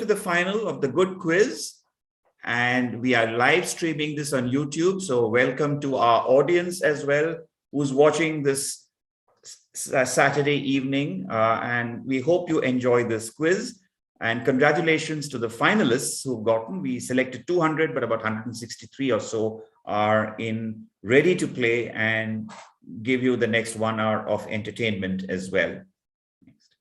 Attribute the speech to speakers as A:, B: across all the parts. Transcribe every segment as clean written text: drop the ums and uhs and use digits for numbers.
A: the final of the Good Quiz, and we are live streaming this on YouTube. So welcome to our audience as well, who's watching this Saturday evening. And we hope you enjoy this quiz. And congratulations to the finalists who've gotten. We selected 200, but about 163 or so are ready to play and give you the next 1 hour of entertainment as well. Next.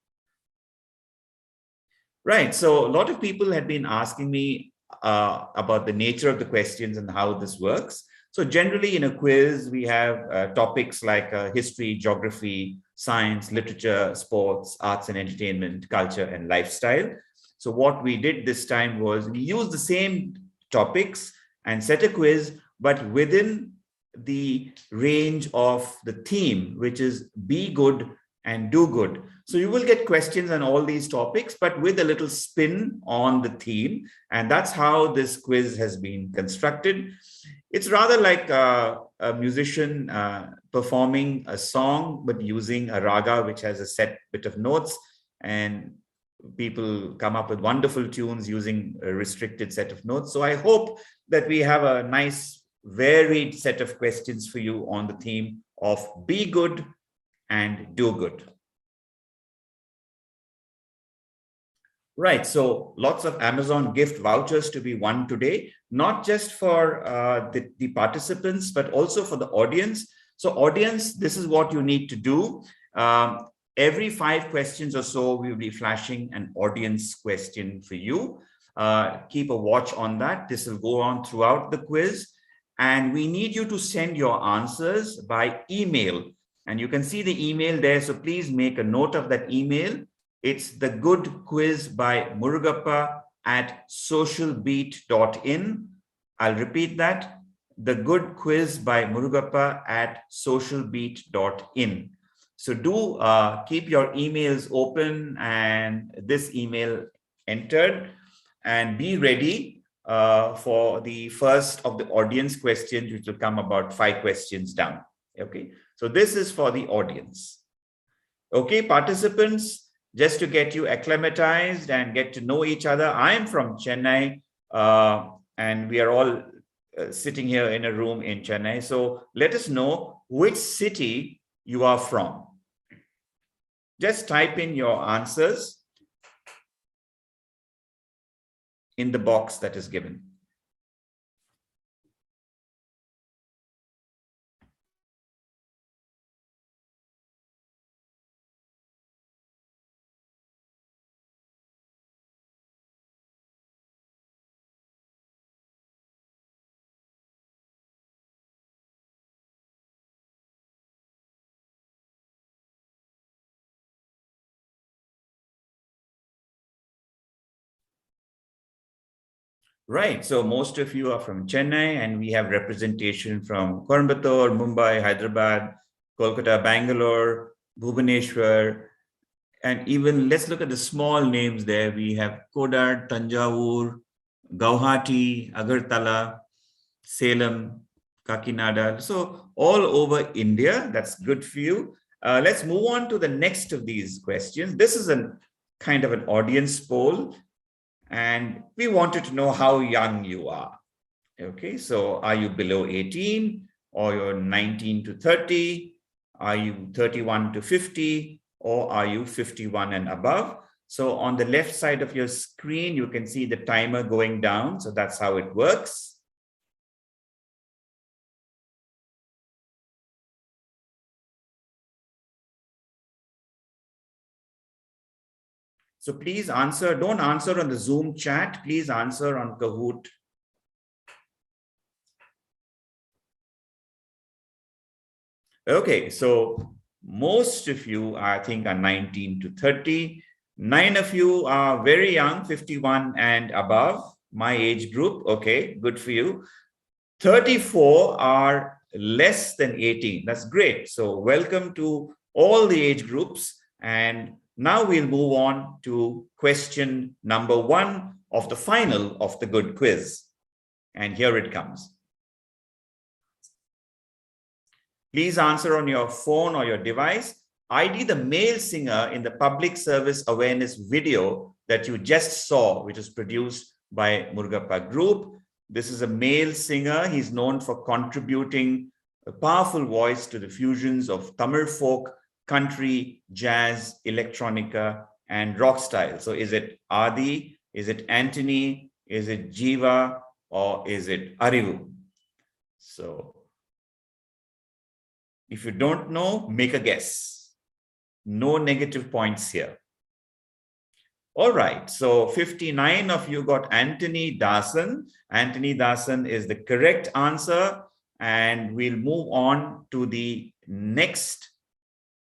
A: Right, so a lot of people had been asking me about the nature of the questions and how this works. So generally in a quiz, we have topics like history, geography, science, literature, sports, arts and entertainment, culture and lifestyle. So what we did this time was we used the same topics and set a quiz, but within the range of the theme, which is be good and do good. So you will get questions on all these topics, but with a little spin on the theme. And that's how this quiz has been constructed. It's rather like a musician performing a song, but using a raga, which has a set bit of notes, and people come up with wonderful tunes using a restricted set of notes. So I hope that we have a nice varied set of questions for you on the theme of be good and do good. Right, so lots of Amazon gift vouchers to be won today, not just for the participants, but also for the audience. So audience, this is what you need to do. Every 5 questions or so, we will be flashing an audience question for you. Keep a watch on that. This will go on throughout the quiz. And we need you to send your answers by email. And you can see the email there. So please make a note of that email. It's the Good Quiz by Murugappa at socialbeat.in. I'll repeat that. The Good Quiz by Murugappa at socialbeat.in. So do keep your emails open and this email entered, and be ready for the first of the audience questions, which will come about 5 questions down. Okay, so this is for the audience. Okay, participants, just to get you acclimatized and get to know each other, I'm from Chennai, and we are all sitting here in a room in Chennai. So let us know which city you are from. Just type in your answers in the box that is given. Right. So most of you are from Chennai, and we have representation from Coimbatore, Mumbai, Hyderabad, Kolkata, Bangalore, Bhubaneswar, and even let's look at the small names there. We have Kodad, Tanjavur, Guwahati, Agartala, Salem, Kakinada. So all over India. That's good for you. Let's move on to the next of these questions. This is a kind of an audience poll. And we wanted to know how young you are. Okay, so are you below 18, or you're 19 to 30? Are you 31 to 50, or are you 51 and above? So on the left side of your screen, you can see the timer going down. So that's how it works. So please answer, don't answer on the Zoom chat, please answer on Kahoot. Okay, so most of you, I think, are 19 to 30. 9 of you are very young, 51 and above, my age group. Okay, good for you. 34 are less than 18. That's great. So welcome to all the age groups. And now we'll move on to question number 1 of the final of the Good Quiz. And here it comes. Please answer on your phone or your device. ID the male singer in the public service awareness video that you just saw, which is produced by Murugappa Group. This is a male singer. He's known for contributing a powerful voice to the fusions of Tamil folk, country, jazz, electronica, and rock style. So is it Adi? Is it Anthony? Is it Jiva? Or is it Arivu? So if you don't know, make a guess. No negative points here. All right, so 59 of you got Anthony Dasan. Anthony Dasan is the correct answer. And we'll move on to the next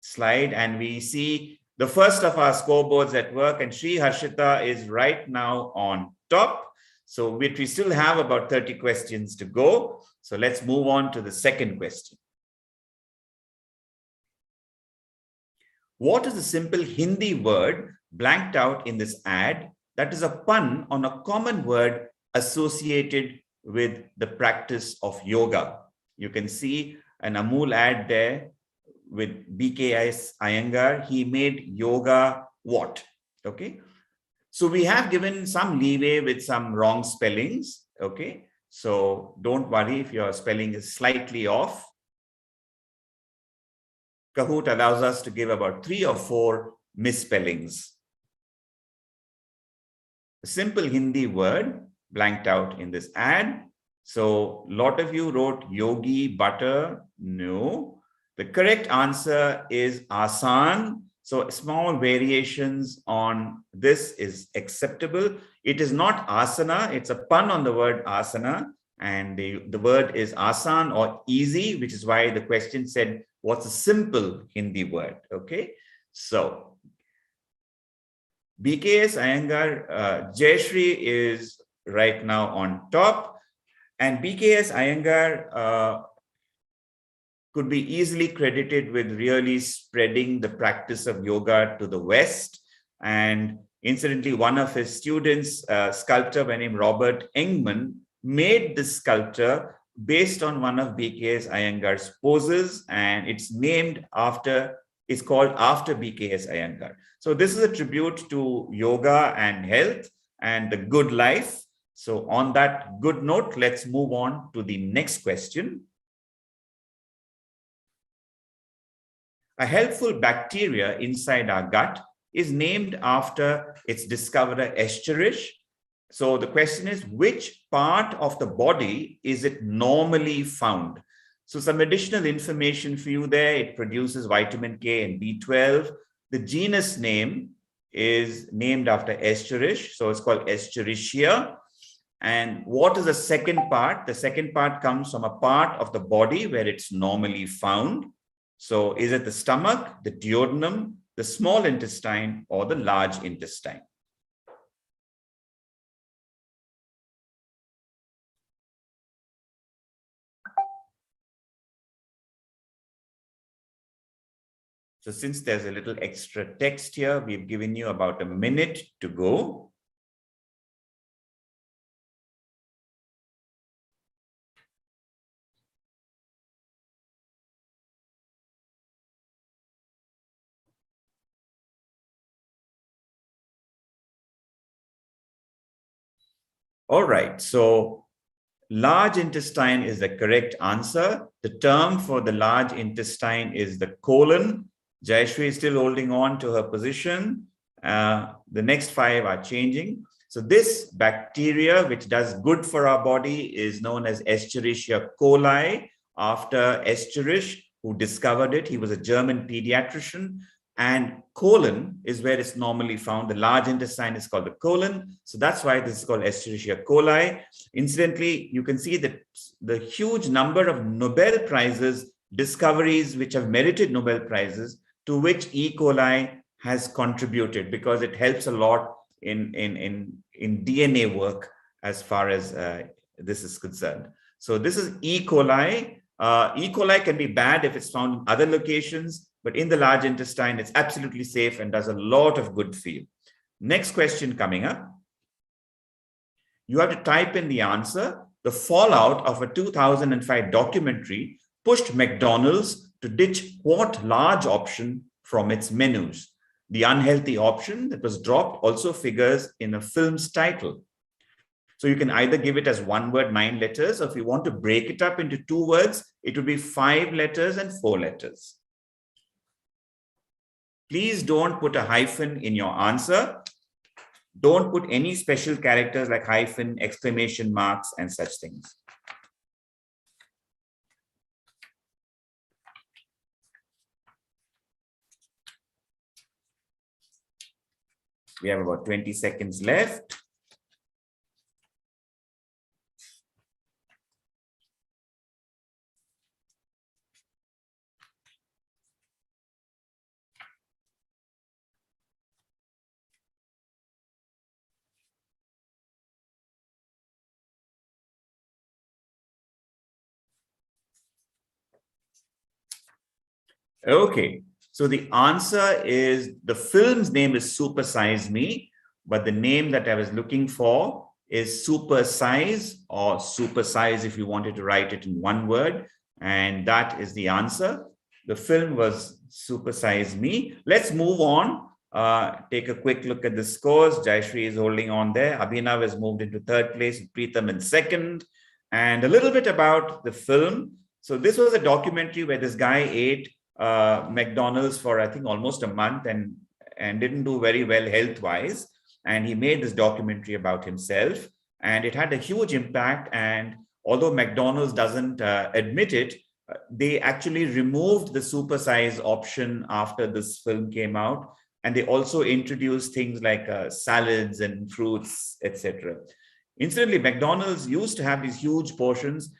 A: slide. And we see the first of our scoreboards at work. And Sri Harshita is right now on top. So we still have about 30 questions to go. So let's move on to the second question. What is the simple Hindi word blanked out in this ad that is a pun on a common word associated with the practice of yoga? You can see an Amul ad there with BKS Iyengar. He made yoga what? Okay. So we have given some leeway with some wrong spellings. Okay. So don't worry if your spelling is slightly off. Kahoot allows us to give about 3 or 4 misspellings. A simple Hindi word blanked out in this ad. So a lot of you wrote yogi, butter. No. The correct answer is asan. So small variations on this is acceptable. It is not asana. It's a pun on the word asana. And the word is asan or easy, which is why the question said, what's a simple Hindi word? Okay. So BKS Iyengar, Jayashree is right now on top. And BKS Iyengar could be easily credited with really spreading the practice of yoga to the West. And incidentally, one of his students, a sculptor by name Robert Engman, made this sculpture based on one of BKS Iyengar's poses, and it's called after BKS Iyengar. So this is a tribute to yoga and health and the good life. So on that good note, let's move on to the next question. A helpful bacteria inside our gut is named after its discoverer Escherichia. So the question is, which part of the body is it normally found? So some additional information for you there. It produces vitamin K and B12. The genus name is named after Escherichia. So it's called Escherichia. And what is the second part? The second part comes from a part of the body where it's normally found. So is it the stomach, the duodenum, the small intestine, or the large intestine? So since there's a little extra text here, we've given you about a minute to go. All right, so large intestine is the correct answer. The term for the large intestine is the colon. Jayashree is still holding on to her position. The next 5 are changing. So this bacteria, which does good for our body, is known as Escherichia coli, after Escherichia, who discovered it. He was a German pediatrician. And colon is where it's normally found. The large intestine is called the colon. So that's why this is called Escherichia coli. Incidentally, you can see that the huge number of Nobel Prizes, discoveries which have merited Nobel Prizes, to which E. coli has contributed, because it helps a lot in DNA work as far as this is concerned. So this is E. coli. E. coli can be bad if it's found in other locations, but in the large intestine, it's absolutely safe and does a lot of good for you. Next question coming up. You have to type in the answer. The fallout of a 2005 documentary pushed McDonald's to ditch what large option from its menus? The unhealthy option that was dropped also figures in a film's title. So you can either give it as one word, 9 letters, or if you want to break it up into 2 words, it would be 5 letters and 4 letters. Please don't put a hyphen in your answer. Don't put any special characters like hyphen, exclamation marks, and such things. We have about 20 seconds left. Okay, so the answer is, the film's name is Super Size Me, but the name that I was looking for is Super Size, or Super Size if you wanted to write it in one word, and that is the answer. The film was Super Size Me. Let's move on. Take a quick look at the scores. Jayashree is holding on there. Abhinav has moved into 3rd place, Preetham in 2nd. And a little bit about the film. So this was a documentary where this guy ate McDonald's for, I think, almost a month and didn't do very well health-wise. And he made this documentary about himself, and it had a huge impact. And although McDonald's doesn't admit it, they actually removed the super size option after this film came out. And they also introduced things like salads and fruits, etc. Incidentally, McDonald's used to have these huge portions,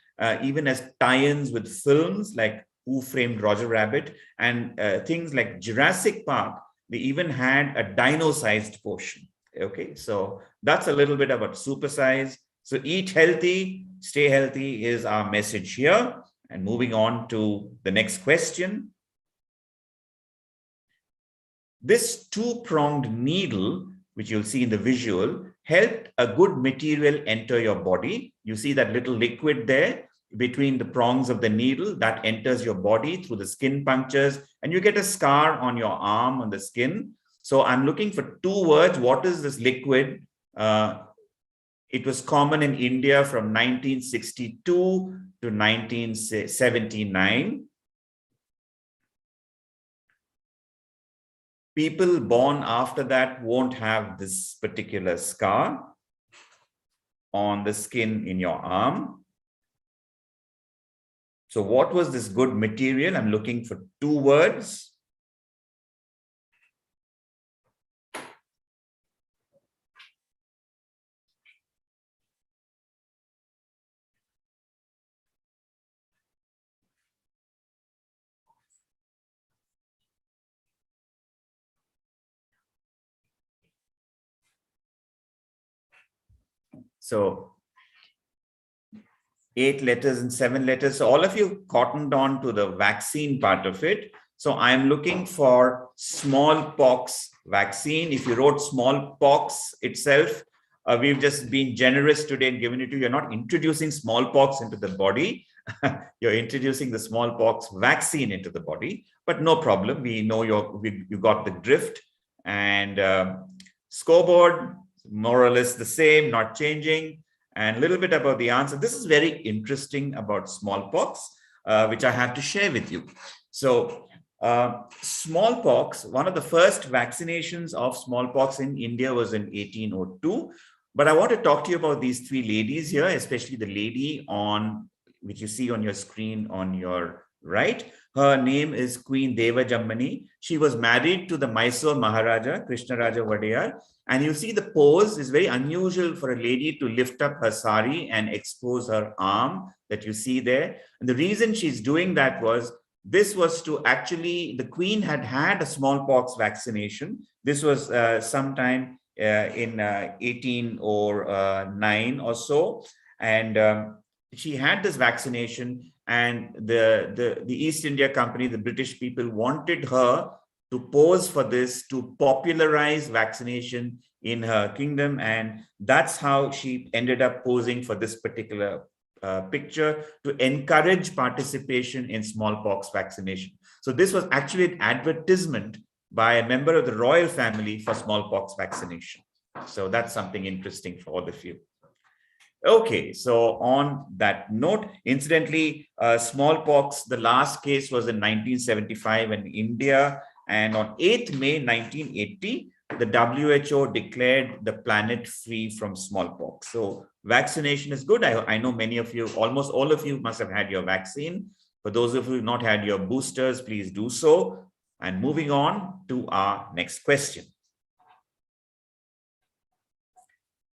A: even as tie-ins with films like Who Framed Roger Rabbit, and things like Jurassic Park. They even had a dino-sized portion. Okay, so that's a little bit about supersize. So eat healthy, stay healthy is our message here. And moving on to the next question. This 2-pronged needle, which you'll see in the visual, helped a good material enter your body. You see that little liquid there between the prongs of the needle that enters your body through the skin punctures, and you get a scar on your arm, on the skin. So I'm looking for 2 words. What is this liquid? It was common in India from 1962 to 1979. People born after that won't have this particular scar on the skin in your arm. So what was this good material? I'm looking for 2 words. So 8 letters and 7 letters. So all of you cottoned on to the vaccine part of it. So I'm looking for smallpox vaccine. If you wrote smallpox itself, we've just been generous today and given it to you. You're not introducing smallpox into the body. You're introducing the smallpox vaccine into the body, but no problem. We know you got the drift. And scoreboard, more or less the same, not changing. And a little bit about the answer. This is very interesting about smallpox, which I have to share with you. So smallpox, one of the first vaccinations of smallpox in India was in 1802. But I want to talk to you about these 3 ladies here, especially the lady on which you see on your screen on your right. Her name is Queen Deva Jammani. She was married to the Mysore Maharaja, Krishnaraja Wadeyar. And you see the pose is very unusual for a lady to lift up her sari and expose her arm that you see there. And the reason she's doing that was, this was to actually, the queen had a smallpox vaccination. This was sometime in 1809 or so. And she had this vaccination, and the East India Company, the British people, wanted her to pose for this, to popularize vaccination in her kingdom. And that's how she ended up posing for this particular picture, to encourage participation in smallpox vaccination. So this was actually an advertisement by a member of the royal family for smallpox vaccination. So that's something interesting for all of you. Okay, so on that note, incidentally, smallpox, the last case was in 1975 in India, and on 8th May 1980, the WHO declared the planet free from smallpox. So vaccination is good. I know many of you, almost all of you must have had your vaccine. For those of you who have not had your boosters, please do so. And moving on to our next question.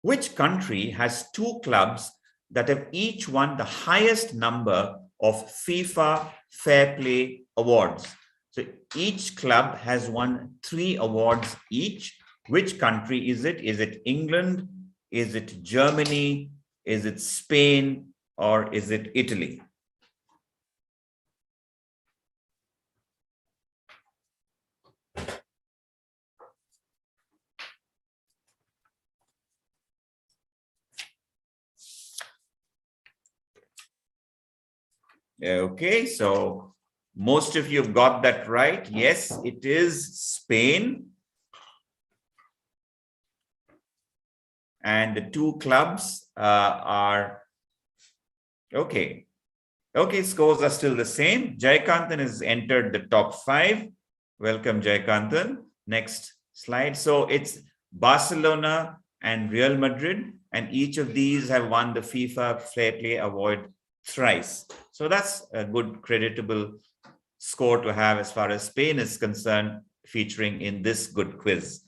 A: Which country has two clubs that have each won the highest number of FIFA Fair Play awards? So each club has won 3 awards each. Which country is it? Is it England? Is it Germany? Is it Spain? Or is it Italy? Okay, so most of you have got that right. Yes, it is Spain. And the 2 clubs are okay. Okay, scores are still the same. Jayakanthan has entered the top 5. Welcome, Jayakanthan. Next slide. So it's Barcelona and Real Madrid, and each of these have won the FIFA Fair Play Award thrice. So that's a good, creditable score to have as far as Spain is concerned, featuring in this good quiz.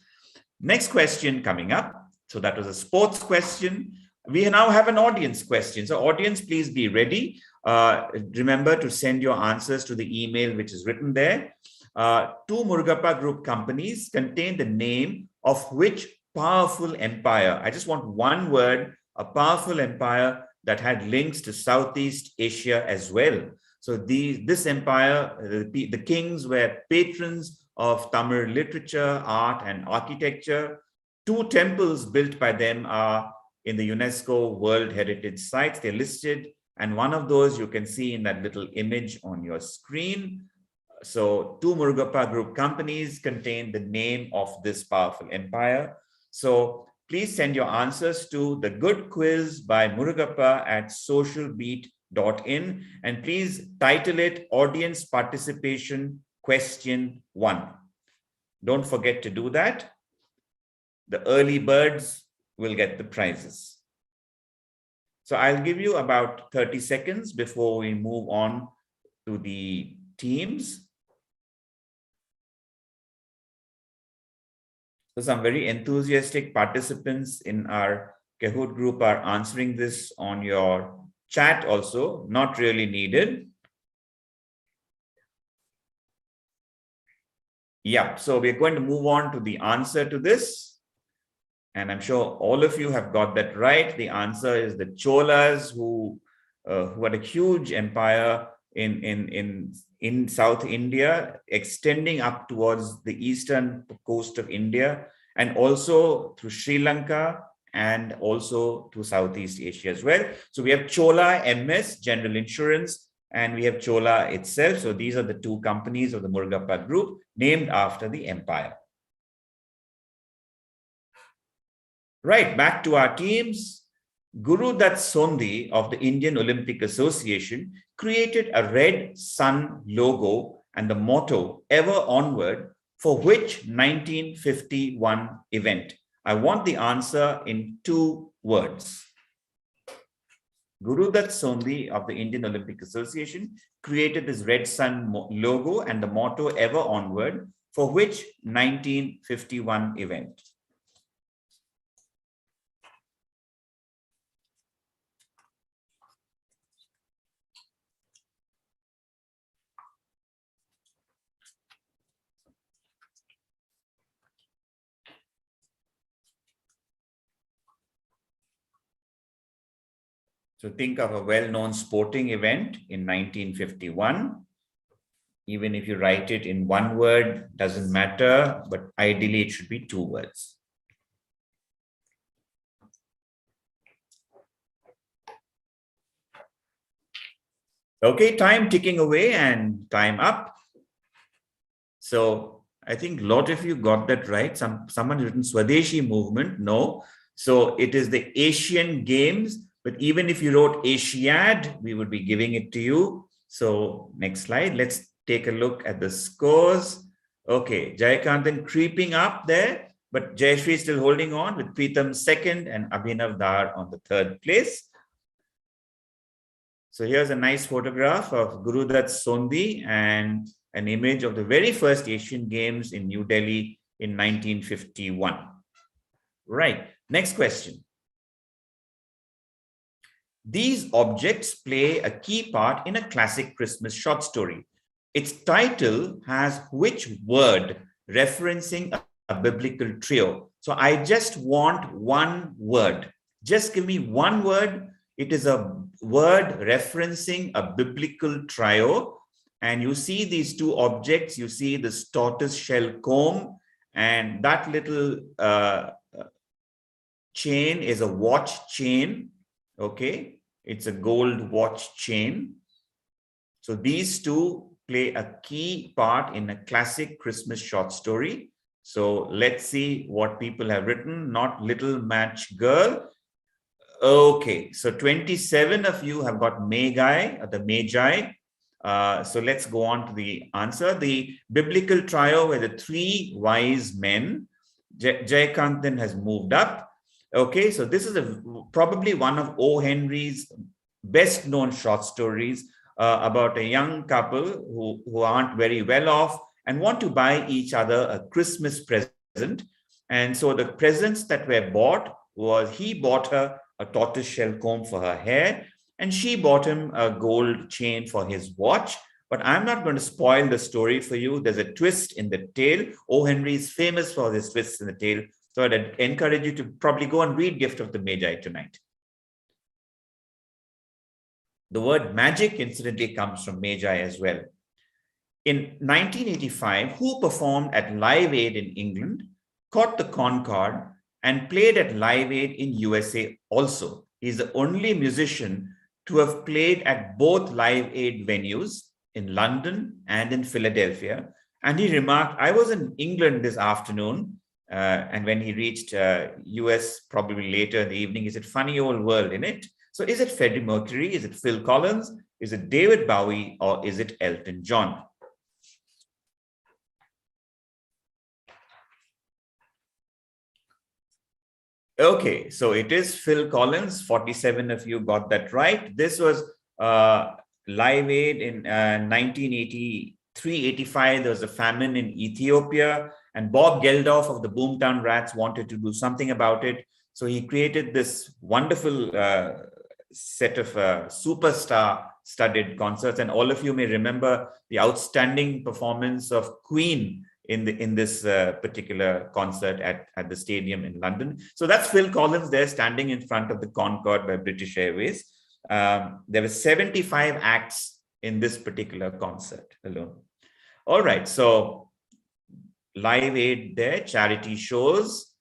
A: Next question coming up. So that was a sports question. We now have an audience question. So audience, please be ready. Remember to send your answers to the email which is written there. 2 Murugappa Group companies contain the name of which powerful empire? I just want one word, a powerful empire that had links to Southeast Asia as well. So this empire, the kings were patrons of Tamil literature, art, and architecture. 2 temples built by them are in the UNESCO World Heritage Sites. They're listed, and one of those you can see in that little image on your screen. So 2 Murugappa Group companies contain the name of this powerful empire. So please send your answers to the good quiz by Murugappa at socialbeat.in, and please title it Audience Participation Question 1. Don't forget to do that. The early birds will get the prizes. So I'll give you about 30 seconds before we move on to the teams. So some very enthusiastic participants in our Kahoot group are answering this on your chat also, not really needed. Yeah, so we're going to move on to the answer to this. And I'm sure all of you have got that right. The answer is the Cholas, who had a huge empire in South India, extending up towards the eastern coast of India, and also through Sri Lanka, and also to Southeast Asia as well. So we have Chola MS, General Insurance, and we have Chola itself. So these are the 2 companies of the Murugappa Group named after the empire. Right, back to our teams. Guru Dutt Sondhi of the Indian Olympic Association created a red sun logo and the motto "Ever Onward" for which 1951 event? I want the answer in 2 words. Guru Dutt Sondhi of the Indian Olympic Association created this red sun logo and the motto "Ever Onward" for which 1951 event? So think of a well-known sporting event in 1951. Even if you write it in 1 word, doesn't matter, but ideally it should be 2 words. Okay, time ticking away and time up. So I think a lot of you got that right. Someone written Swadeshi movement. No. So it is the Asian Games. But even if you wrote Asiad, we would be giving it to you. So next slide. Let's take a look at the scores. Okay, Jayakanthan creeping up there, but Jayashree is still holding on with Preetham second and Abhinav Dar on the third place. So here's a nice photograph of Gurudutt Sondi and an image of the very first Asian Games in New Delhi in 1951. Right, next question. These objects play a key part in a classic Christmas short story. Its title has which word referencing a biblical trio? So I just want one word. Just give me one word. It is a word referencing a biblical trio. And you see these two objects. You see this tortoise shell comb, and that little chain is a watch chain. Okay, it's a gold watch chain. So these two play a key part in a classic Christmas short story. So let's see what people have written. Not Little Match Girl. Okay, so 27 of you have got Magi, or the Magi. So let's go on to the answer. The biblical trio were the three wise men. Jayakanthan has moved up. Okay, so this is probably one of O. Henry's best known short stories about a young couple who aren't very well off and want to buy each other a Christmas present. And so the presents that were bought was, he bought her a tortoiseshell comb for her hair, and she bought him a gold chain for his watch. But I'm not going to spoil the story for you. There's a twist in the tale. O. Henry is famous for his twists in the tale. So I'd encourage you to probably go and read Gift of the Magi tonight. The word magic, incidentally, comes from Magi as well. In 1985, who performed at Live Aid in England, caught the Concorde, and played at Live Aid in USA also? He's the only musician to have played at both Live Aid venues in London and in Philadelphia. And he remarked, I was in England this afternoon, and when he reached US probably later in the evening, he said, funny old world, innit? So is it Freddie Mercury? Is it Phil Collins? Is it David Bowie? Or is it Elton John? Okay, so it is Phil Collins. 47 of you got that right. This was Live Aid in 1983-85. There was a famine in Ethiopia, and Bob Geldof of the Boomtown Rats wanted to do something about it. So he created this wonderful set of superstar-studded concerts. And all of you may remember the outstanding performance of Queen in this particular concert at the stadium in London. So that's Phil Collins there standing in front of the Concorde by British Airways. There were 75 acts in this particular concert alone. All right, so Live Aid there, charity shows.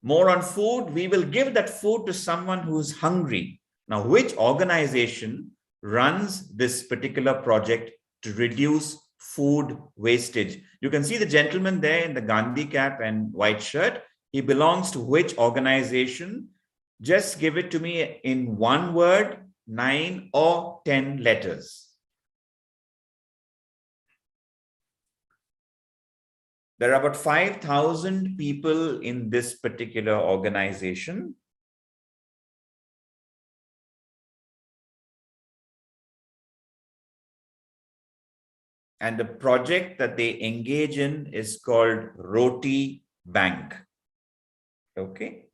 A: More on food. We will give that food to someone who's hungry. Now, which organization runs this particular project to reduce food wastage? You can see the gentleman there in the Gandhi cap and white shirt. He belongs to which organization? Just give it to me in one word, 9 or 10 letters. There are about 5,000 people in this particular organization. And the project that they engage in is called Roti Bank. Okay.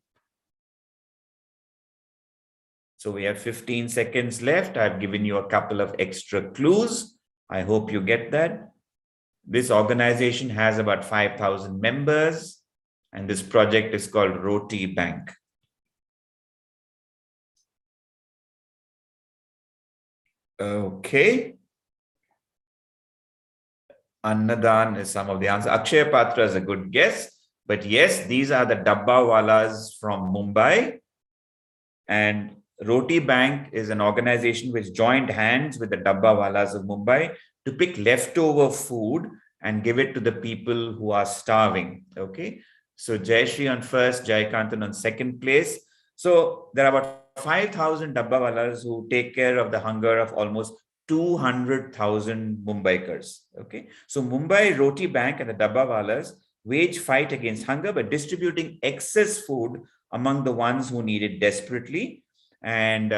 A: So we have 15 seconds left. I've given you a couple of extra clues. I hope you get that. This organization has about 5,000 members, and this project is called Roti Bank. Okay. Annadan is some of the answers. Akshay Patra is a good guess. But yes, these are the Dabbawalas from Mumbai. And Roti Bank is an organization which joined hands with the Dabbawalas of Mumbai to pick leftover food and give it to the people who are starving. Okay. So Jayashree on first, Jayakantan on second place. So there are about 5,000 dabbawalas who take care of the hunger of almost 200,000 Mumbaikars. Okay. So Mumbai Roti Bank and the dabbawalas wage fight against hunger by distributing excess food among the ones who need it desperately. And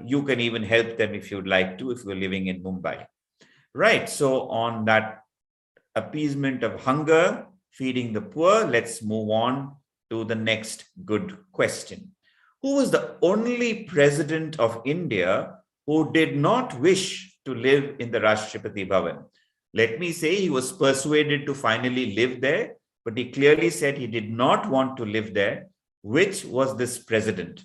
A: you can even help them if you'd like to, if you're living in Mumbai. Right. So on that appeasement of hunger, feeding the poor, let's move on to the next good question. Who was the only president of India who did not wish to live in the Rashtrapati Bhavan? Let me say he was persuaded to finally live there, but he clearly said he did not want to live there. Which was this president?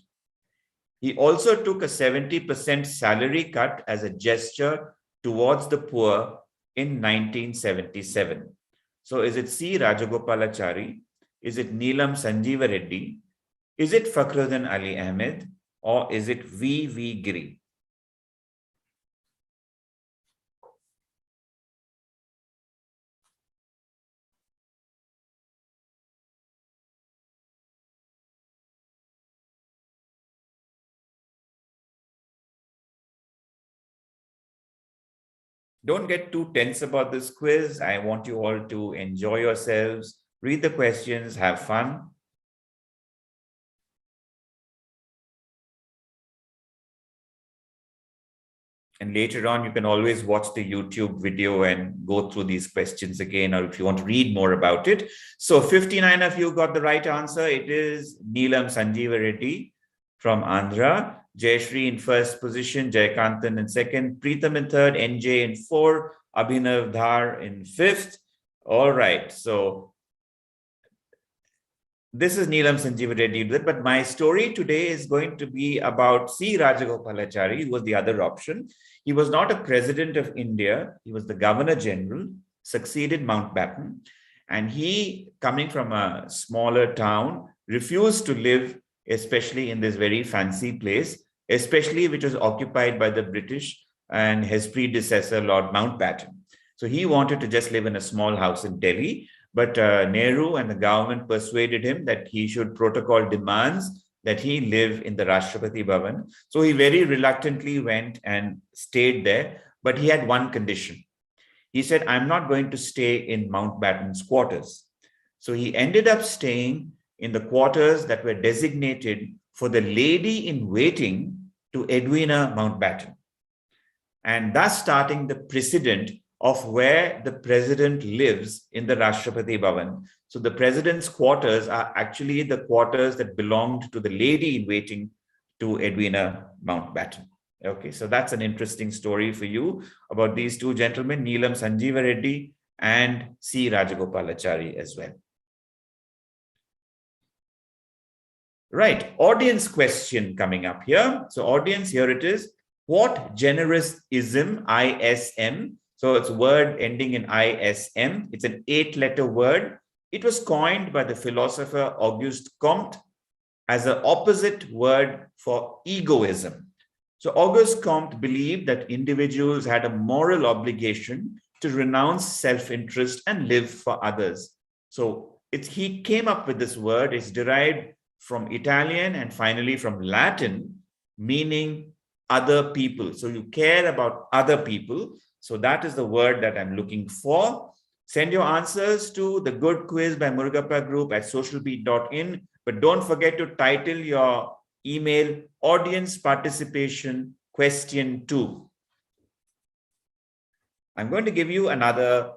A: He also took a 70% salary cut as a gesture towards the poor in 1977. So is it C. Rajagopalachari? Is it Neelam Sanjeeva Reddy? Is it Fakhruddin Ali Ahmed? Or is it V. Giri? Don't get too tense about this quiz. I want you all to enjoy yourselves, read the questions, have fun. And later on, you can always watch the YouTube video and go through these questions again, or if you want to read more about it. So 59 of you got the right answer. It is Neelam Sanjeeva Reddy from Andhra. Jayashree in first position, Jayakantan in second, Preetham in third, NJ in fourth, Abhinav Dhar in fifth. All right. So this is Neelam Sanjeeva Reddy, but my story today is going to be about C. Rajagopalachari, who was the other option. He was not a president of India. He was the governor general, succeeded Mountbatten. And he, coming from a smaller town, refused to live, especially in this very fancy place, especially which was occupied by the British and his predecessor, Lord Mountbatten. So he wanted to just live in a small house in Delhi. But Nehru and the government persuaded him that he should protocol demands that he live in the Rashtrapati Bhavan. So he very reluctantly went and stayed there. But he had one condition. He said, I'm not going to stay in Mountbatten's quarters. So he ended up staying in the quarters that were designated for the lady in waiting to Edwina Mountbatten, and thus starting the precedent of where the president lives in the Rashtrapati Bhavan. So the president's quarters are actually the quarters that belonged to the lady in waiting to Edwina Mountbatten. Okay, so that's an interesting story for you about these two gentlemen, Neelam Sanjeeva Reddy and C. Rajagopalachari as well. Right, audience question coming up here. So audience, here it is. What generous ism, ISM? So it's a word ending in ISM. It's an 8-letter word. It was coined by the philosopher Auguste Comte as an opposite word for egoism. So Auguste Comte believed that individuals had a moral obligation to renounce self-interest and live for others. So he came up with this word. It's derived from Italian and finally from Latin, meaning other people. So you care about other people. So that is the word that I'm looking for. Send your answers to the Good Quiz by Murugappa Group at socialbeat.in. But don't forget to title your email Audience Participation Question 2. I'm going to give you another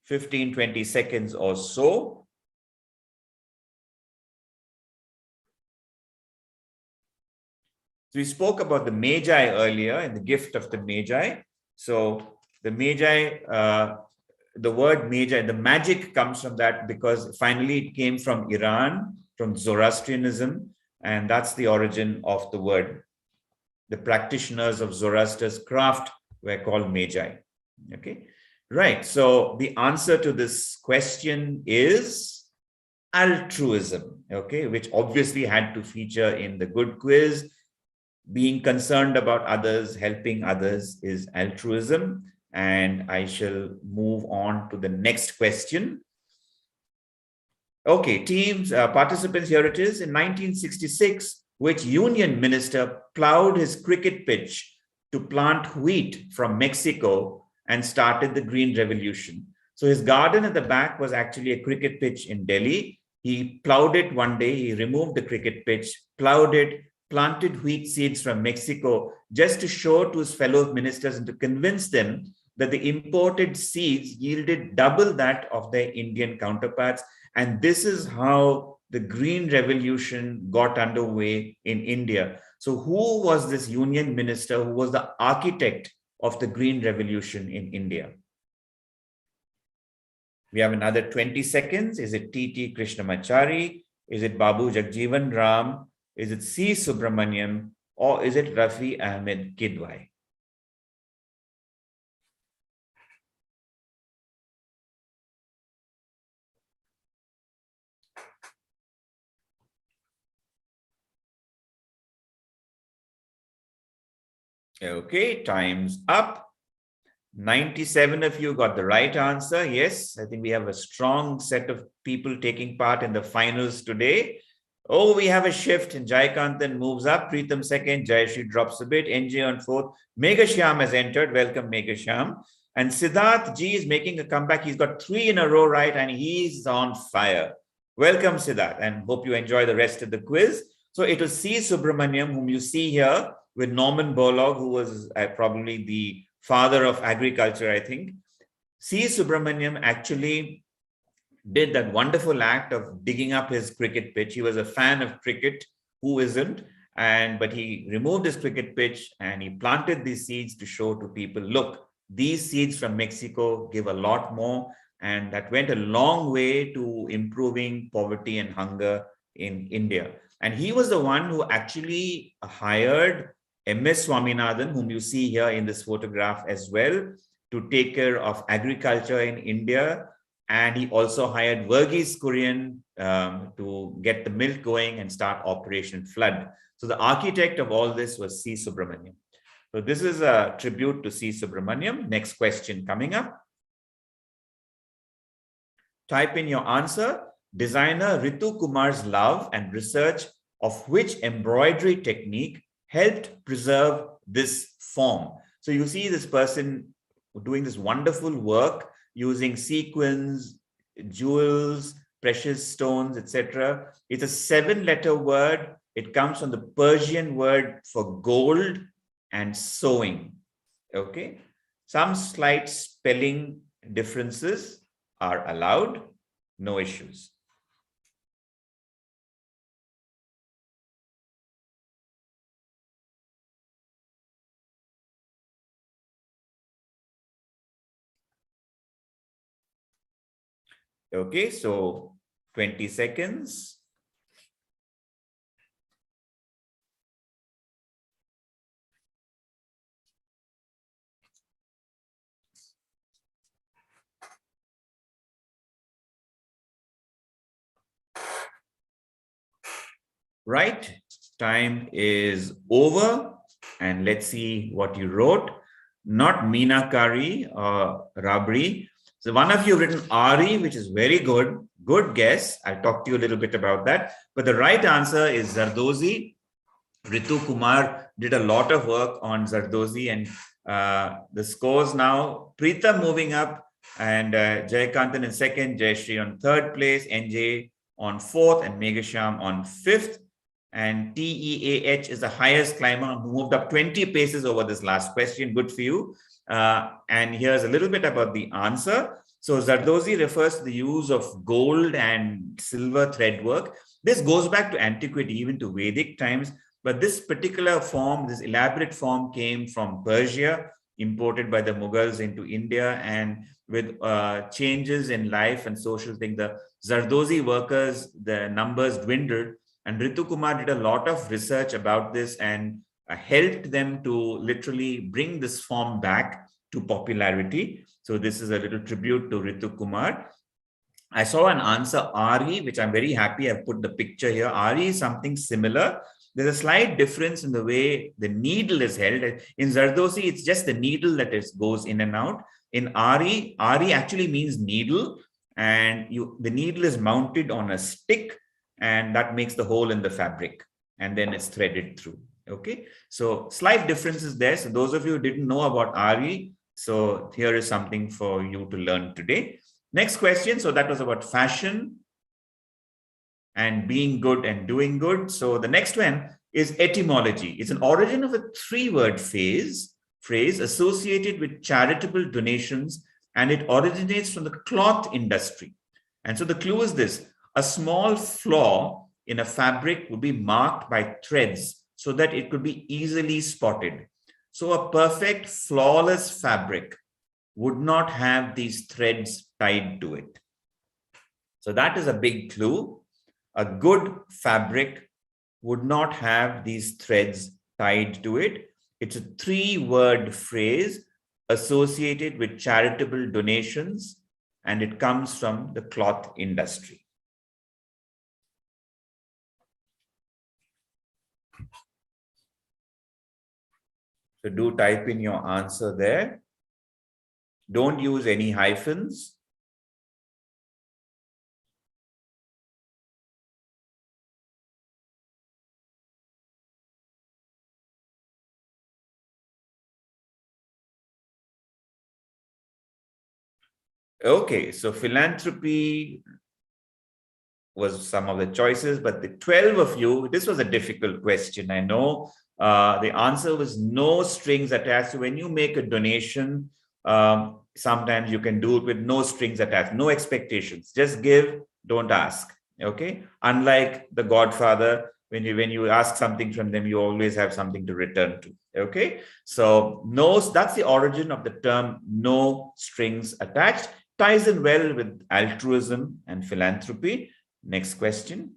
A: 15-20 seconds or so. So we spoke about the Magi earlier and the gift of the Magi. So the Magi, the word Magi, the magic comes from that because finally it came from Iran, from Zoroastrianism, and that's the origin of the word. The practitioners of Zoroaster's craft were called Magi. Okay, right. So the answer to this question is altruism, okay, which obviously had to feature in the Good Quiz. Being concerned about others, helping others is altruism. and I shall move on to the next question. Okay, teams, participants, here it is. In 1966, which union minister plowed his cricket pitch to plant wheat from Mexico and started the Green Revolution? So his garden at the back was actually a cricket pitch in Delhi. He plowed it one day, he removed the cricket pitch, plowed it, planted wheat seeds from Mexico just to show to his fellow ministers and to convince them that the imported seeds yielded double that of their Indian counterparts. And this is how the Green Revolution got underway in India. So who was this union minister who was the architect of the Green Revolution in India? We have another 20 seconds. Is it T.T. Krishnamachari? Is it Babu Jagjeevan Ram? Is it C. Subramaniam? Or is it Rafi Ahmed Kidwai? Okay, time's up. 97 of you got the right answer. Yes, I think we have a strong set of people taking part in the finals today. Oh, we have a shift, and Jaykantan moves up. Preetham second, Jayashree drops a bit. NJ on fourth. Meghashyam has entered. Welcome, Meghashyam. And Siddharth G is making a comeback. He's got 3 in a row right, and he's on fire. Welcome, Siddharth, and hope you enjoy the rest of the quiz. So it was C. Subramaniam, whom you see here, with Norman Borlaug, who was probably the father of agriculture, I think. C. Subramaniam actually did that wonderful act of digging up his cricket pitch. He was a fan of cricket, who isn't? But he removed his cricket pitch and he planted these seeds to show to people, look, these seeds from Mexico give a lot more. And that went a long way to improving poverty and hunger in India. And he was the one who actually hired M.S. Swaminathan, whom you see here in this photograph as well, to take care of agriculture in India. And he also hired Verghese Kurian to get the milk going and start Operation Flood. So the architect of all this was C. Subramaniam. So this is a tribute to C. Subramaniam. Next question coming up. Type in your answer. Designer Ritu Kumar's love and research of which embroidery technique helped preserve this form. So you see this person doing this wonderful work using sequins, jewels, precious stones, etc. It's a 7-letter word. It comes from the Persian word for gold and sewing. Okay. Some slight spelling differences are allowed. No issues. Okay, so 20 seconds. Right, time is over, and let's see what you wrote. Not Meenakari or Rabri. So one of you have written Ari, which is very good. Good guess. I'll talk to you a little bit about that. But the right answer is Zardozi. Ritu Kumar did a lot of work on Zardozi, and the scores now. Preetham moving up, and Jayakantan in second, Jayashree on third place, NJ on fourth, and Meghashyam on fifth. And TEAH is the highest climber, who moved up 20 paces over this last question. Good for you. And here's a little bit about the answer. So Zardozi refers to the use of gold and silver thread work. This goes back to antiquity, even to Vedic times. But this particular form, this elaborate form, came from Persia, imported by the Mughals into India. And with changes in life and social things, the Zardozi workers, the numbers dwindled. And Ritu Kumar did a lot of research about this and helped them to literally bring this form back to popularity. So this is a little tribute to Ritu Kumar. I saw an answer, Ari, which I'm very happy I've put the picture here. Ari is something similar. There's a slight difference in the way the needle is held. In Zardosi, it's just the needle that goes in and out. In Ari actually means needle, and the needle is mounted on a stick, and that makes the hole in the fabric, and then it's threaded through. Okay, so slight differences there. So those of you who didn't know about Ari, so here is something for you to learn today. Next question. So that was about fashion and being good and doing good. So the next one is etymology. It's an origin of a three-word phrase associated with charitable donations, and it originates from the cloth industry. And so the clue is this: a small flaw in a fabric would be marked by threads so that it could be easily spotted. So a perfect, flawless fabric would not have these threads tied to it. So that is a big clue. A good fabric would not have these threads tied to it. It's a three-word phrase associated with charitable donations, and it comes from the cloth industry. So do type in your answer there. Don't use any hyphens. Okay, so philanthropy was some of the choices, but the 12 of you, this was a difficult question. I know the answer was no strings attached. So when you make a donation, sometimes you can do it with no strings attached, no expectations. Just give, don't ask. Okay, unlike The Godfather, when you ask something from them, you always have something to return to. Okay, so no, that's the origin of the term no strings attached. Ties in well with altruism and philanthropy. Next question.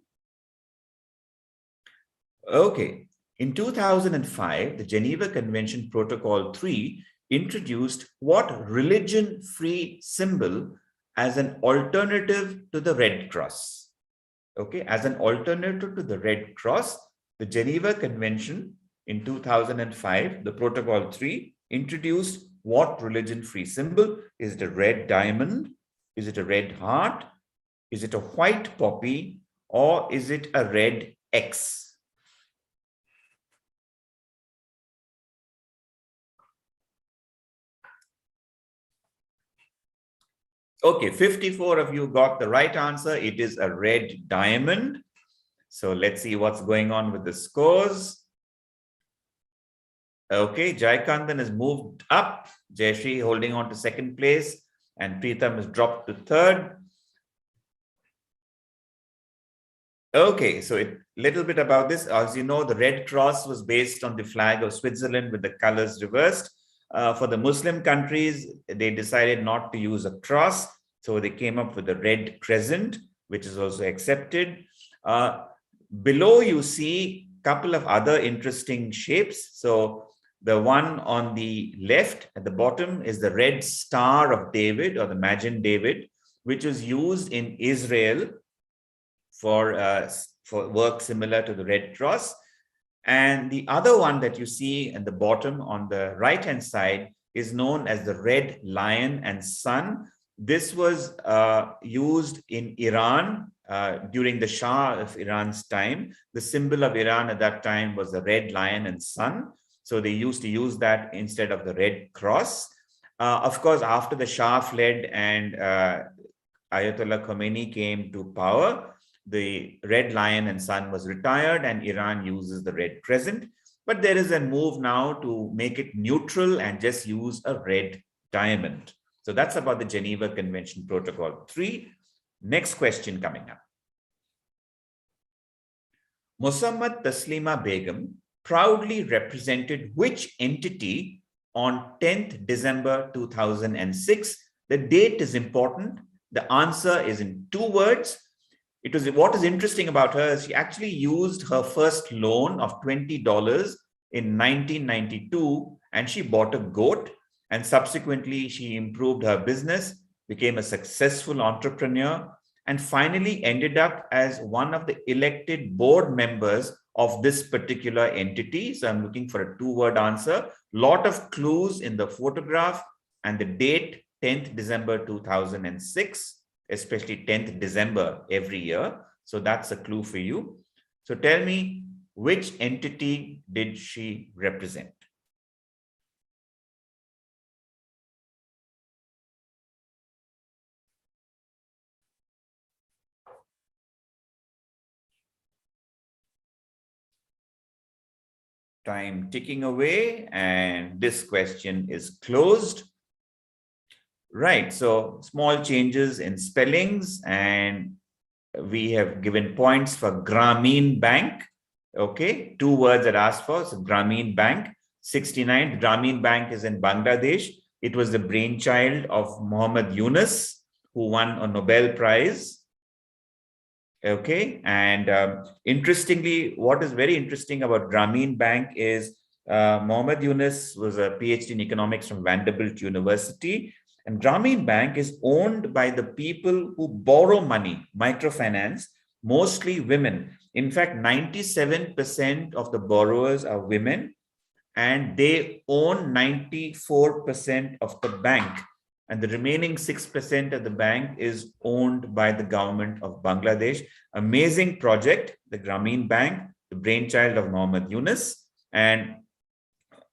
A: Okay, in 2005, the Geneva Convention Protocol 3 introduced what religion-free symbol as an alternative to the Red Cross? Okay, as an alternative to the Red Cross, the Geneva Convention in 2005, the Protocol 3 introduced what religion-free symbol? Is it a red diamond? Is it a red heart? Is it a white poppy? Or is it a red X? Okay, 54 of you got the right answer. It is a red diamond. So let's see what's going on with the scores. Okay, Jaikandan has moved up. Jayashree holding on to second place, and Preetham has dropped to third. Okay, so a little bit about this. As you know, the Red Cross was based on the flag of Switzerland with the colors reversed. For the Muslim countries, they decided not to use a cross, so they came up with the red crescent, which is also accepted. Below, you see a couple of other interesting shapes. So the one on the left at the bottom is the red star of David, or the Magen David, which is used in Israel for work similar to the Red Cross. And the other one that you see at the bottom on the right-hand side is known as the red lion and sun. This was used in Iran during the Shah of Iran's time. The symbol of Iran at that time was the red lion and sun. So they used to use that instead of the Red Cross. Of course, after the Shah fled and Ayatollah Khomeini came to power, the red lion and sun was retired and Iran uses the red crescent. But there is a move now to make it neutral and just use a red diamond. So that's about the Geneva Convention Protocol 3. Next question coming up. Musammad Taslima Begum proudly represented which entity on 10th December 2006? The date is important. The answer is in 2 words. What is interesting about her is she actually used her first loan of $20 in 1992, and she bought a goat, and subsequently she improved her business, became a successful entrepreneur, and finally ended up as one of the elected board members of this particular entity? So I'm looking for a two-word answer. Lot of clues in the photograph and the date, 10th December 2006, especially 10th December every year. So that's a clue for you. So tell me, which entity did she represent? Time ticking away, and this question is closed. Right, so small changes in spellings, and we have given points for Grameen Bank. Okay, two words are asked for. So Grameen Bank, 69. Grameen Bank is in Bangladesh. It was the brainchild of Muhammad Yunus, who won a Nobel Prize. Okay, and interestingly, what is very interesting about Grameen Bank is Muhammad Yunus was a PhD in economics from Vanderbilt University, and Grameen Bank is owned by the people who borrow money, microfinance, mostly women. In fact, 97% of the borrowers are women, and they own 94% of the bank. And the remaining 6% of the bank is owned by the government of Bangladesh. Amazing project, the Grameen Bank, the brainchild of Muhammad Yunus. And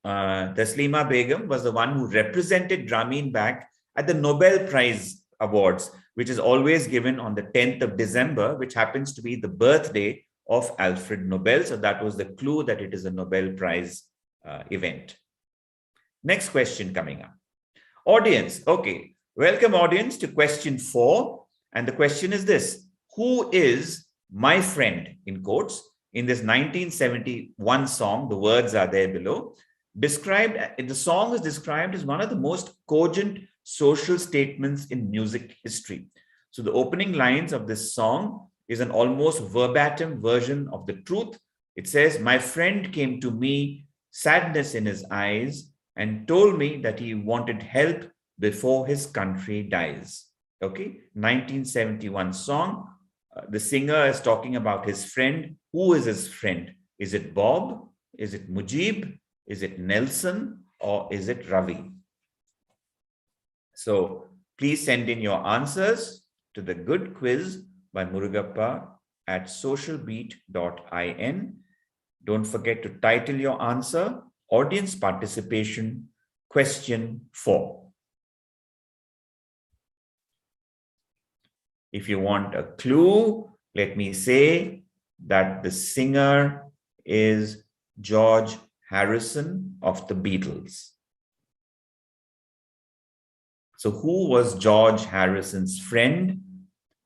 A: Taslima Begum was the one who represented Grameen Bank at the Nobel Prize Awards, which is always given on the 10th of December, which happens to be the birthday of Alfred Nobel. So that was the clue that it is a Nobel Prize event. Next question coming up. Audience, okay. Welcome, audience, to question 4. And the question is this: who is my friend, in quotes, in this 1971 song? The words are there below. The song is described as one of the most cogent social statements in music history. So the opening lines of this song is an almost verbatim version of the truth. It says, "My friend came to me, sadness in his eyes, and told me that he wanted help before his country dies." Okay, 1971 song. The singer is talking about his friend. Who is his friend? Is it Bob? Is it Mujib? Is it Nelson? Or is it Ravi? So please send in your answers to the good quiz by Murugappa at socialbeat.in. Don't forget to title your answer, audience participation, question 4. If you want a clue, let me say that the singer is George Harrison of the Beatles. So who was George Harrison's friend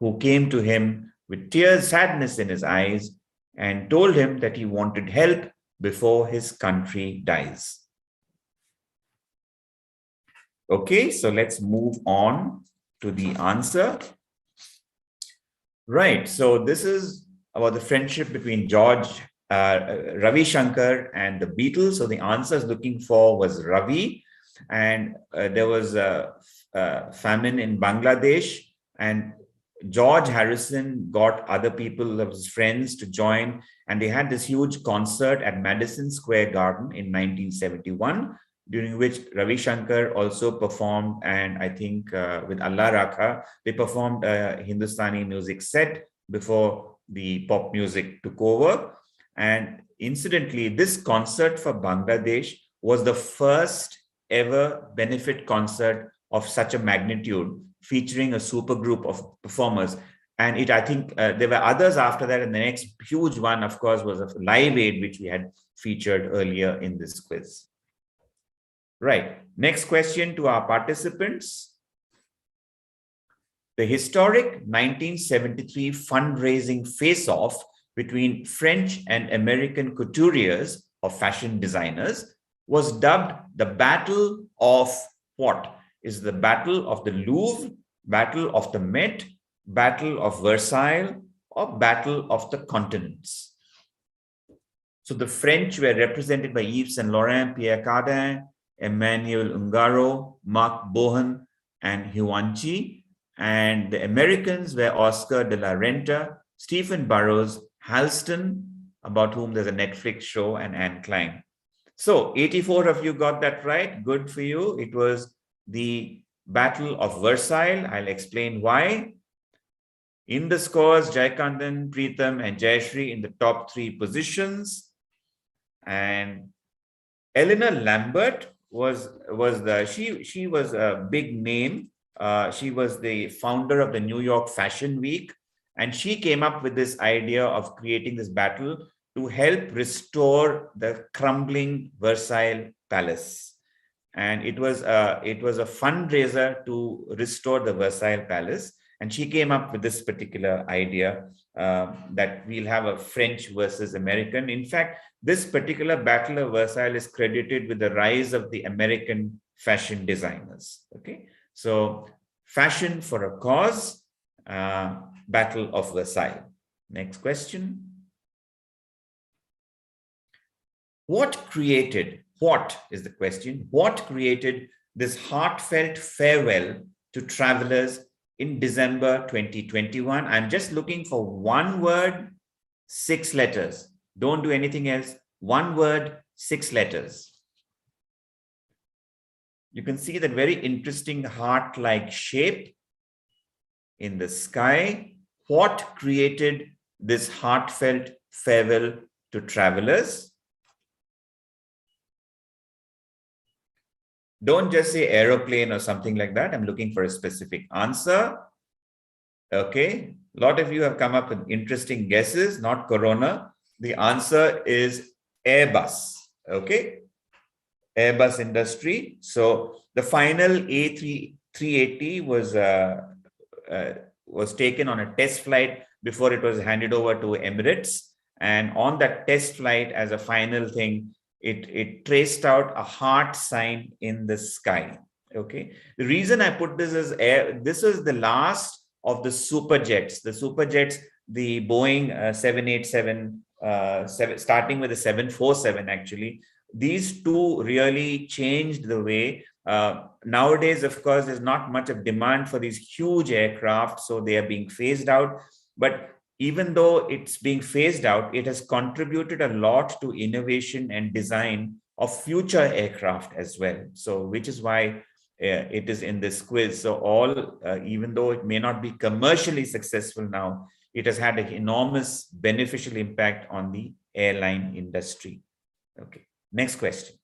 A: who came to him with tears, sadness in his eyes, and told him that he wanted help before his country dies? Okay, so let's move on to the answer. Right, so this is about the friendship between Ravi Shankar and the Beatles. So the answer looking for was Ravi, and there was a famine in Bangladesh, and George Harrison got other people of his friends to join, and they had this huge concert at Madison Square Garden in 1971, during which Ravi Shankar also performed, and I think with Allah Rakha, they performed a Hindustani music set before the pop music took over. And incidentally, this concert for Bangladesh was the first ever benefit concert of such a magnitude, featuring a super group of performers. And I think there were others after that, and the next huge one, of course, was a Live Aid, which we had featured earlier in this quiz. Right, next question to our participants. The historic 1973 fundraising face-off between French and American couturiers or fashion designers was dubbed the Battle of what? Is the Battle of the Louvre, Battle of the Met, Battle of Versailles, or Battle of the Continents? So the French were represented by Yves Saint Laurent, Pierre Cardin, Emmanuel Ungaro, Marc Bohan, and Huanchi. And the Americans were Oscar de la Renta, Stephen Burroughs, Halston, about whom there's a Netflix show, and Anne Klein. So 84 of you got that right. Good for you. It was the Battle of Versailles. I'll explain why. In the scores, Jaikandan, Preetham, and Jayashree in the top 3 positions. And Eleanor Lambert was a big name. She was the founder of the New York Fashion Week, and she came up with this idea of creating this battle to help restore the crumbling Versailles Palace. And it was a fundraiser to restore the Versailles Palace. And she came up with this particular idea that we'll have a French versus American. In fact, this particular Battle of Versailles is credited with the rise of the American fashion designers. Okay, so fashion for a cause, Battle of Versailles. Next question. What is the question? What created this heartfelt farewell to travelers in December 2021? I'm just looking for one word, 6 letters. Don't do anything else. One word, 6 letters. You can see that very interesting heart-like shape in the sky. What created this heartfelt farewell to travelers? Don't just say aeroplane or something like that. I'm looking for a specific answer. Okay, a lot of you have come up with interesting guesses, not Corona. The answer is Airbus. Okay, Airbus industry. So the final A380 was taken on a test flight before it was handed over to Emirates. And on that test flight, as a final thing, it traced out a heart sign in the sky. Okay. The reason I put this is this is the last of the superjets. The superjets, the Boeing 787, starting with the 747 actually. These two really changed the way. Nowadays, of course, there's not much of demand for these huge aircraft, so they are being phased out. But even though it's being phased out, it has contributed a lot to innovation and design of future aircraft as well. So, which is why it is in this quiz. So even though it may not be commercially successful now, it has had an enormous beneficial impact on the airline industry. Okay, next question.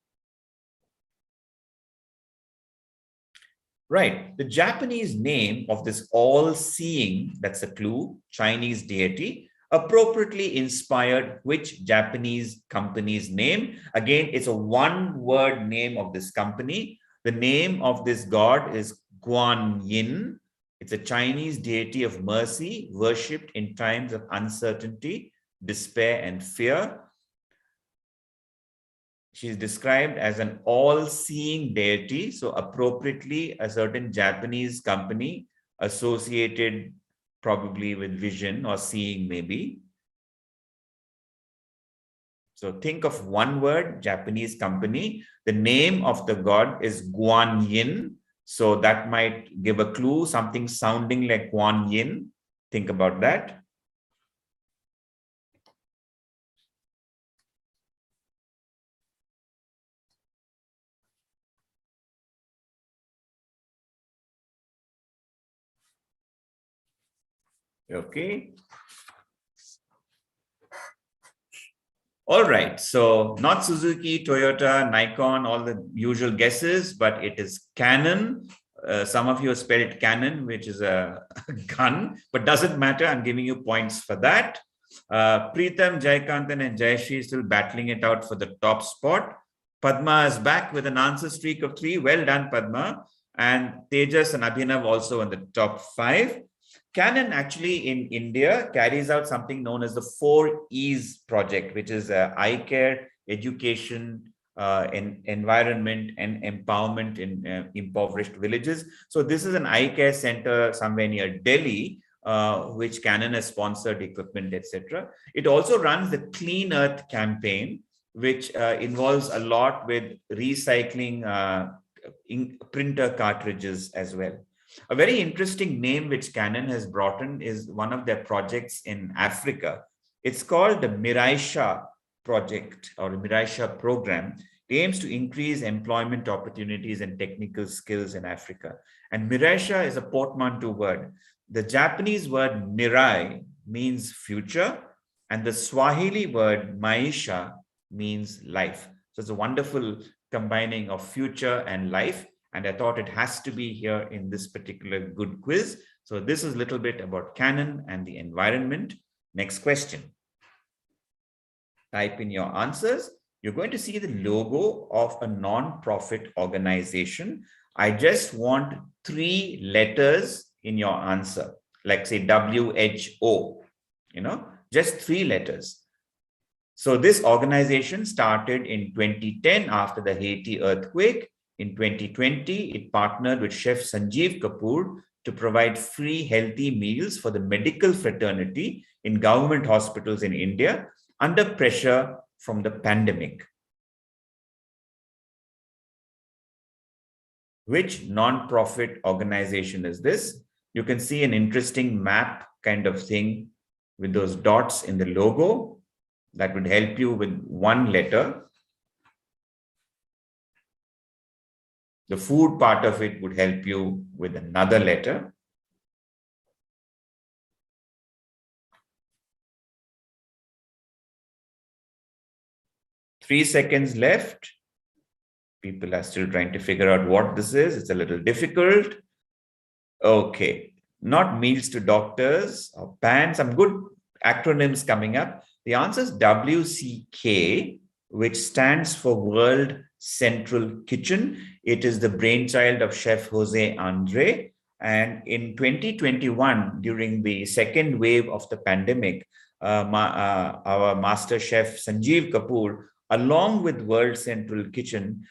A: Right, the Japanese name of this all-seeing, that's a clue, Chinese deity, appropriately inspired which Japanese company's name? Again, it's a one-word name of this company. The name of this god is Guan Yin. It's a Chinese deity of mercy, worshipped in times of uncertainty, despair, and fear. She is described as an all-seeing deity. So appropriately, a certain Japanese company associated probably with vision or seeing maybe. So think of one word, Japanese company. The name of the god is Guan Yin. So that might give a clue, something sounding like Guan Yin. Think about that. Okay. All right. So not Suzuki, Toyota, Nikon, all the usual guesses, but it is Canon. Some of you have spelled it Canon, which is a gun, but doesn't matter. I'm giving you points for that. Preetham, Jaikantan, and Jayashree still battling it out for the top spot. Padma is back with an answer streak of 3. Well done, Padma. And Tejas and Abhinav also in the top 5. Canon actually in India carries out something known as the 4 E's project, which is eye care, education, environment, and empowerment in impoverished villages. So this is an eye care center somewhere near Delhi, which Canon has sponsored equipment, etc. It also runs the Clean Earth campaign, which involves a lot with recycling printer cartridges as well. A very interesting name which Canon has brought in is one of their projects in Africa, It's called the Miraisha project or the Miraisha program. It aims to increase employment opportunities and technical skills in Africa. And Miraisha is a portmanteau word. The Japanese word mirai means future, and the Swahili word maisha means life. So it's a wonderful combining of future and life. And I thought it has to be here in this particular good quiz. So this is a little bit about canon and the environment. Next question. Type in your answers. You're going to see the logo of a non-profit organization. I just want 3 letters in your answer, like say WHO, just 3 letters. So this organization started in 2010 after the Haiti earthquake. In 2020, it partnered with Chef Sanjeev Kapoor to provide free healthy meals for the medical fraternity in government hospitals in India under pressure from the pandemic. Which non-profit organization is this? You can see an interesting map kind of thing with those dots in the logo that would help you with 1 letter. The food part of it would help you with another letter. Three seconds left. People are still trying to figure out what this is. It's a little difficult. Okay, not meals to doctors or PAN. Some good acronyms coming up. The answer is WCK, which stands for World Central Kitchen. It is the brainchild of Chef Jose Andre. And in 2021, during the second wave of the pandemic, our master chef Sanjeev Kapoor, along with World Central Kitchen,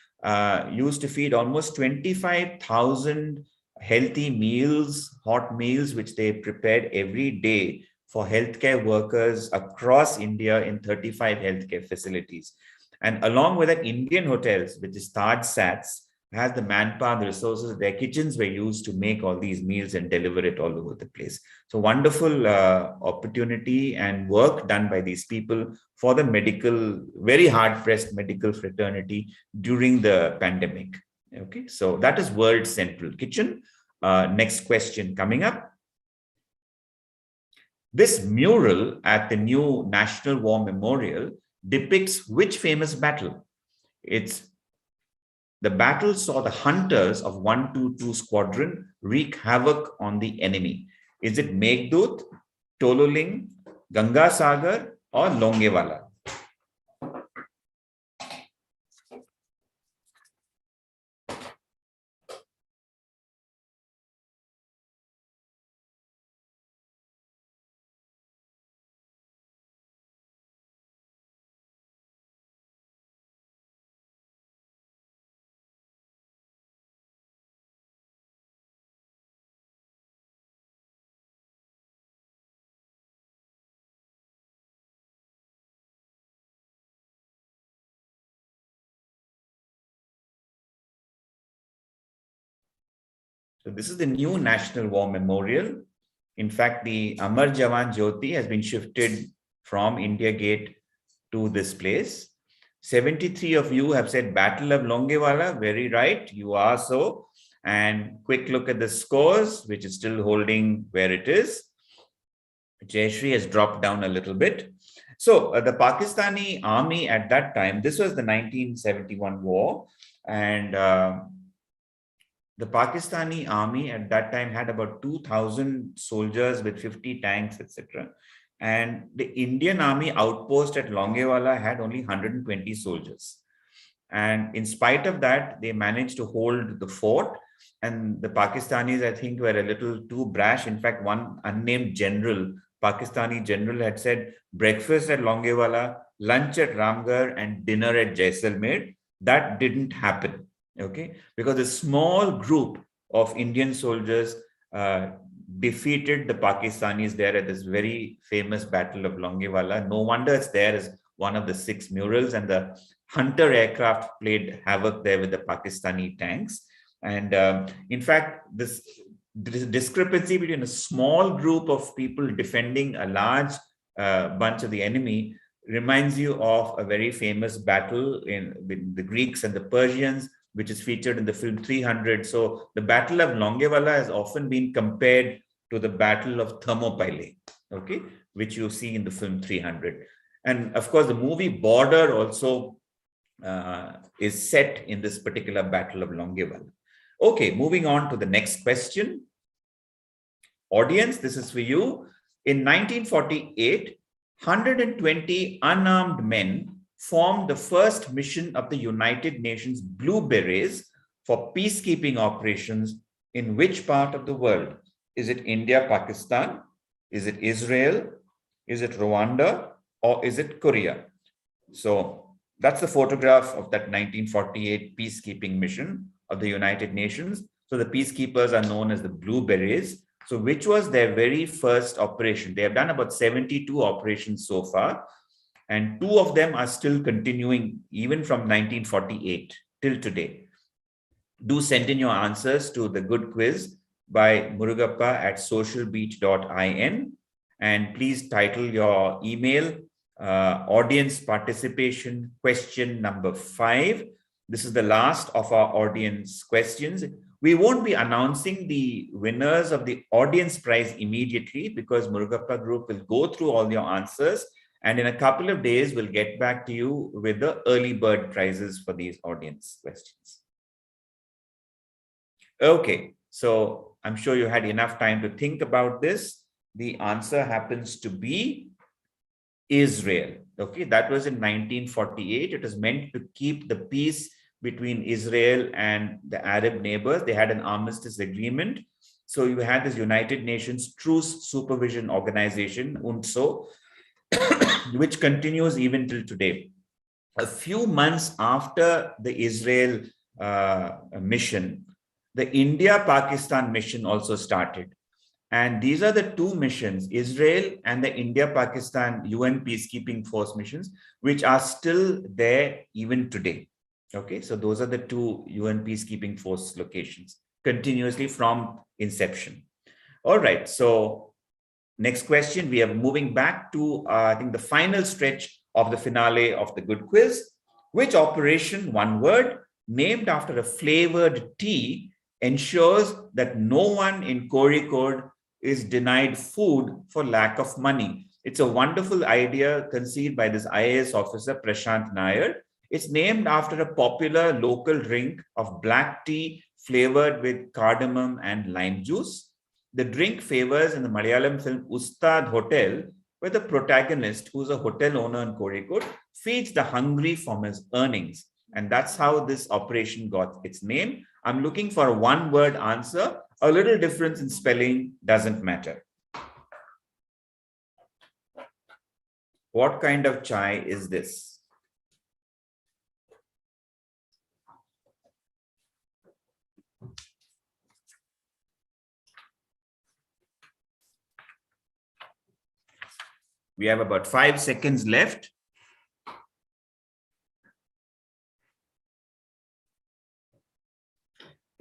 A: used to feed almost 25,000 healthy meals, hot meals, which they prepared every day for healthcare workers across India in 35 healthcare facilities. And along with that, Indian hotels, which is Taj Sats, has the manpower, the resources, their kitchens were used to make all these meals and deliver it all over the place. So wonderful opportunity and work done by these people for the medical, very hard-pressed medical fraternity during the pandemic. Okay, so that is World Central Kitchen. Next question coming up. This mural at the new National War Memorial depicts which famous battle? The battle saw the hunters of 122 Squadron wreak havoc on the enemy. Is it Meghdut, Tololing, Ganga Sagar, or Longewala? So this is the new National War Memorial. In fact, the Amar Jawan Jyoti has been shifted from India Gate to this place. 73 of you have said Battle of Longewala. Very right, you are so. And quick look at the scores, which is still holding where it is. Jayashree has dropped down a little bit. So the Pakistani army at that time, this was the 1971 war, and the Pakistani army at that time had about 2,000 soldiers with 50 tanks, etc. And the Indian army outpost at Longewala had only 120 soldiers. And in spite of that, they managed to hold the fort. And the Pakistanis, I think, were a little too brash. In fact, one unnamed general, Pakistani general, had said breakfast at Longewala, lunch at Ramgarh, and dinner at Jaisalmer. That didn't happen. Okay, because a small group of Indian soldiers defeated the Pakistanis there at this very famous Battle of Longewala. No wonder it's there as one of the 6 murals, and the Hunter aircraft played havoc there with the Pakistani tanks. And in fact, this discrepancy between a small group of people defending a large bunch of the enemy reminds you of a very famous battle with the Greeks and the Persians, which is featured in the film 300. So the Battle of Longevala has often been compared to the Battle of Thermopylae, okay, which you see in the film 300. And of course, the movie Border also is set in this particular Battle of Longevala. Okay, moving on to the next question. Audience, this is for you. In 1948, 120 unarmed men formed the first mission of the United Nations Blue Berets for peacekeeping operations in which part of the world? Is it India, Pakistan? Is it Israel? Is it Rwanda? Or is it Korea? So that's the photograph of that 1948 peacekeeping mission of the United Nations. So the peacekeepers are known as the Blue Berets. So which was their very first operation? They have done about 72 operations so far, and 2 of them are still continuing even from 1948 till today. Do send in your answers to the good quiz by murugappa@socialbeat.in, and please title your email audience participation question number 5. This is the last of our audience questions. We won't be announcing the winners of the audience prize immediately because Murugappa Group will go through all your answers, and in a couple of days, we'll get back to you with the early bird prizes for these audience questions. Okay, so I'm sure you had enough time to think about this. The answer happens to be Israel. Okay, that was in 1948. It was meant to keep the peace between Israel and the Arab neighbors. They had an armistice agreement. So you had this United Nations Truce Supervision Organization, UNSO, which continues even till today. A few months after the Israel mission, the India-Pakistan mission also started. And these are the 2 missions, Israel and the India-Pakistan UN Peacekeeping Force missions, which are still there even today. Okay, so those are the 2 UN Peacekeeping Force locations continuously from inception. All right, so next question, we are moving back to, I think, the final stretch of the finale of the good quiz. Which operation, one word, named after a flavored tea, ensures that no one in Kozhikode is denied food for lack of money? It's a wonderful idea conceived by this IAS officer, Prashant Nair. It's named after a popular local drink of black tea flavored with cardamom and lime juice. The drink favors in the Malayalam film Ustad Hotel, where the protagonist, who's a hotel owner in Kozhikode, feeds the hungry from his earnings. And that's how this operation got its name. I'm looking for a one-word answer. A little difference in spelling doesn't matter. What kind of chai is this? We have about 5 seconds left.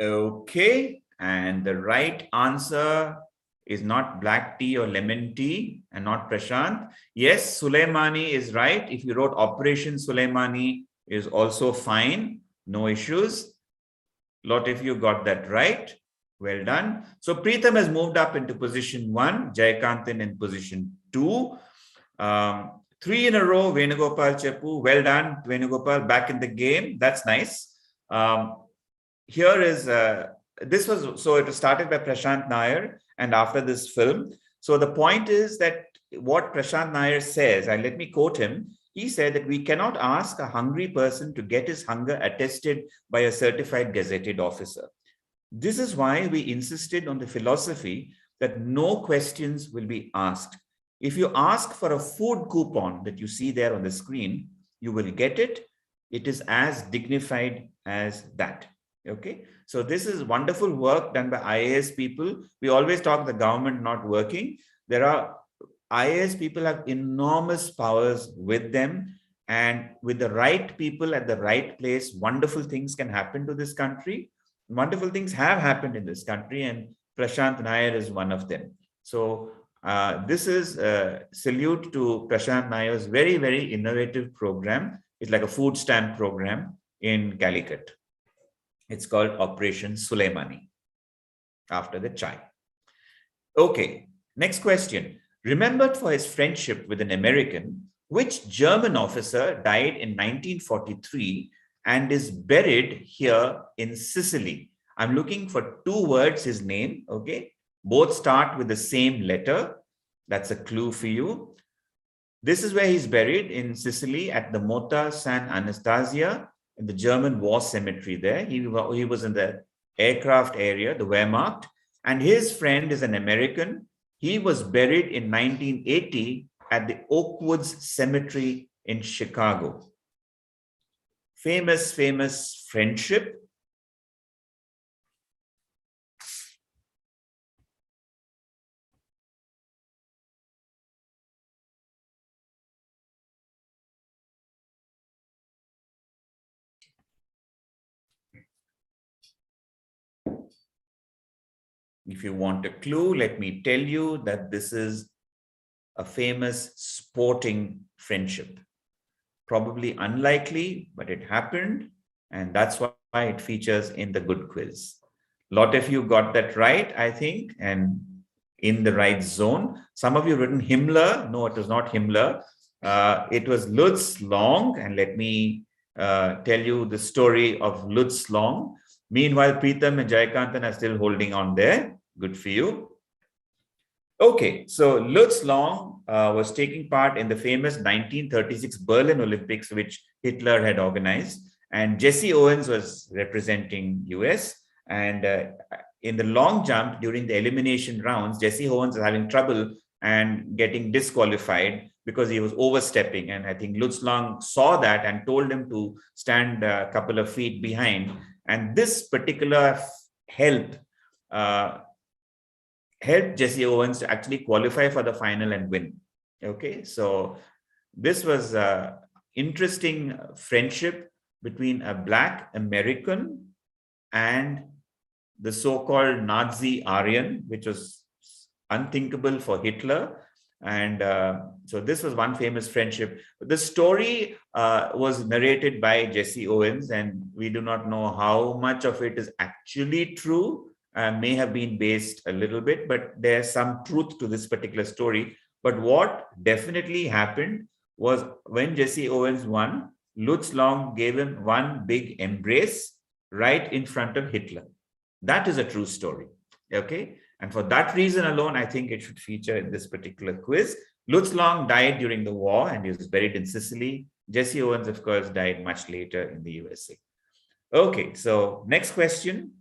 A: Okay, and the right answer is not black tea or lemon tea, and not Prashant. Yes, Sulaimani is right. If you wrote Operation Sulaimani is also fine, no issues. Lot of you got that right. Well done. So Preetham has moved up into position 1, Jayakanthan in position 2. 3 in a row, Venugopal Chepu. Well done, Venugopal, back in the game. That's nice. Here is, this was, so it was started by Prashant Nair and after this film. So the point is that what Prashant Nair says, and let me quote him, he said that we cannot ask a hungry person to get his hunger attested by a certified gazetted officer. This is why we insisted on the philosophy that no questions will be asked. If you ask for a food coupon that you see there on the screen, you will get it. It is as dignified as that. Okay, so this is wonderful work done by IAS people. We always talk the government not working. There are IAS people have enormous powers with them, and with the right people at the right place, wonderful things can happen to this country. Wonderful things have happened in this country, and Prashant Nair is one of them. So This is a salute to Prashant Nair's very, very innovative program. It's like a food stamp program in Calicut. It's called Operation Sulaimani, after the chai. Okay, next question. Remembered for his friendship with an American, which German officer died in 1943 and is buried here in Sicily? I'm looking for two words, his name, okay? Both start with the same letter. That's a clue for you. This is where he's buried in Sicily at the Mota San Anastasia in the German war cemetery there. He was in the aircraft area, the Wehrmacht, and his friend is an American. He was buried in 1980 at the Oakwoods Cemetery in Chicago. Famous, famous friendship. If you want a clue, let me tell you that this is a famous sporting friendship. Probably unlikely, but it happened, and that's why it features in the good quiz. A lot of you got that right, I think, and in the right zone. Some of you written Himmler. No, it was not Himmler. It was Lutz Long, and let me tell you the story of Lutz Long. Meanwhile, Preetham and Jayakantan are still holding on there. Good for you. Okay, so Lutz Long was taking part in the famous 1936 Berlin Olympics, which Hitler had organized, and Jesse Owens was representing US. And in the long jump during the elimination rounds, Jesse Owens was having trouble and getting disqualified because he was overstepping. And I think Lutz Long saw that and told him to stand a couple of feet behind. And this particular helped Jesse Owens to actually qualify for the final and win. Okay, so this was an interesting friendship between a Black American and the so-called Nazi Aryan, which was unthinkable for Hitler. And so this was one famous friendship. The story was narrated by Jesse Owens, and we do not know how much of it is actually true. May have been based a little bit, but there's some truth to this particular story. But what definitely happened was when Jesse Owens won, Lutz Long gave him one big embrace right in front of Hitler. That is a true story. Okay. And for that reason alone, I think it should feature in this particular quiz. Lutz Long died during the war and he was buried in Sicily. Jesse Owens, of course, died much later in the USA. Okay. So next question.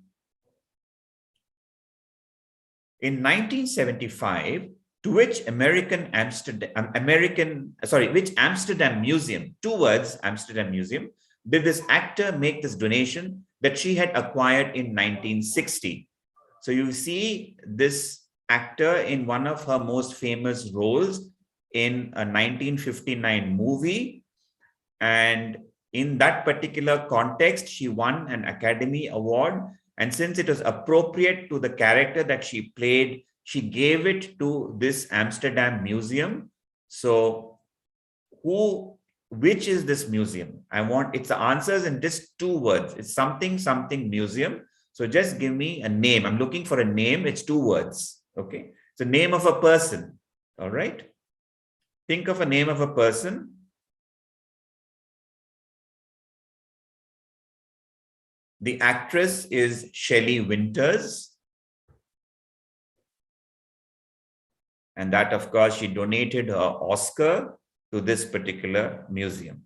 A: In 1975, to which which Amsterdam Museum, two words, Amsterdam Museum, did this actor make this donation that she had acquired in 1960? So you see this actor in one of her most famous roles in a 1959 movie. And in that particular context, she won an Academy Award. And since it was appropriate to the character that she played, she gave it to this Amsterdam Museum. So which is this museum? It's the answers in just two words. It's something museum. So just give me a name. I'm looking for a name. It's two words. Okay. It's the name of a person. All right. Think of a name of a person. The actress is Shelley Winters. And that, of course, she donated her Oscar to this particular museum.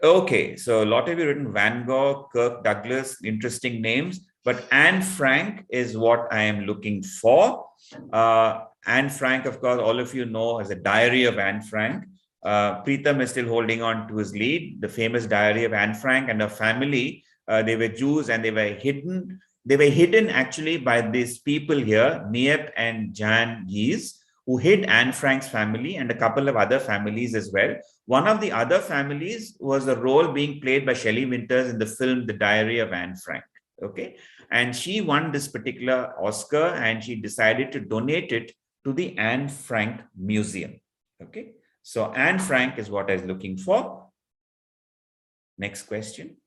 A: Okay, so a lot of you written Van Gogh, Kirk Douglas, interesting names, but Anne Frank is what I am looking for. Anne Frank, of course, all of you know as a Diary of Anne Frank. Preetham is still holding on to his lead, the famous Diary of Anne Frank and her family. They were Jews and they were hidden. They were hidden actually by these people here, Miep and Jan Gies, who hid Anne Frank's family and a couple of other families as well. One of the other families was a role being played by Shelley Winters in the film The Diary of Anne Frank. Okay. And she won this particular Oscar and she decided to donate it to the Anne Frank Museum. Okay. So Anne Frank is what I was looking for. Next question.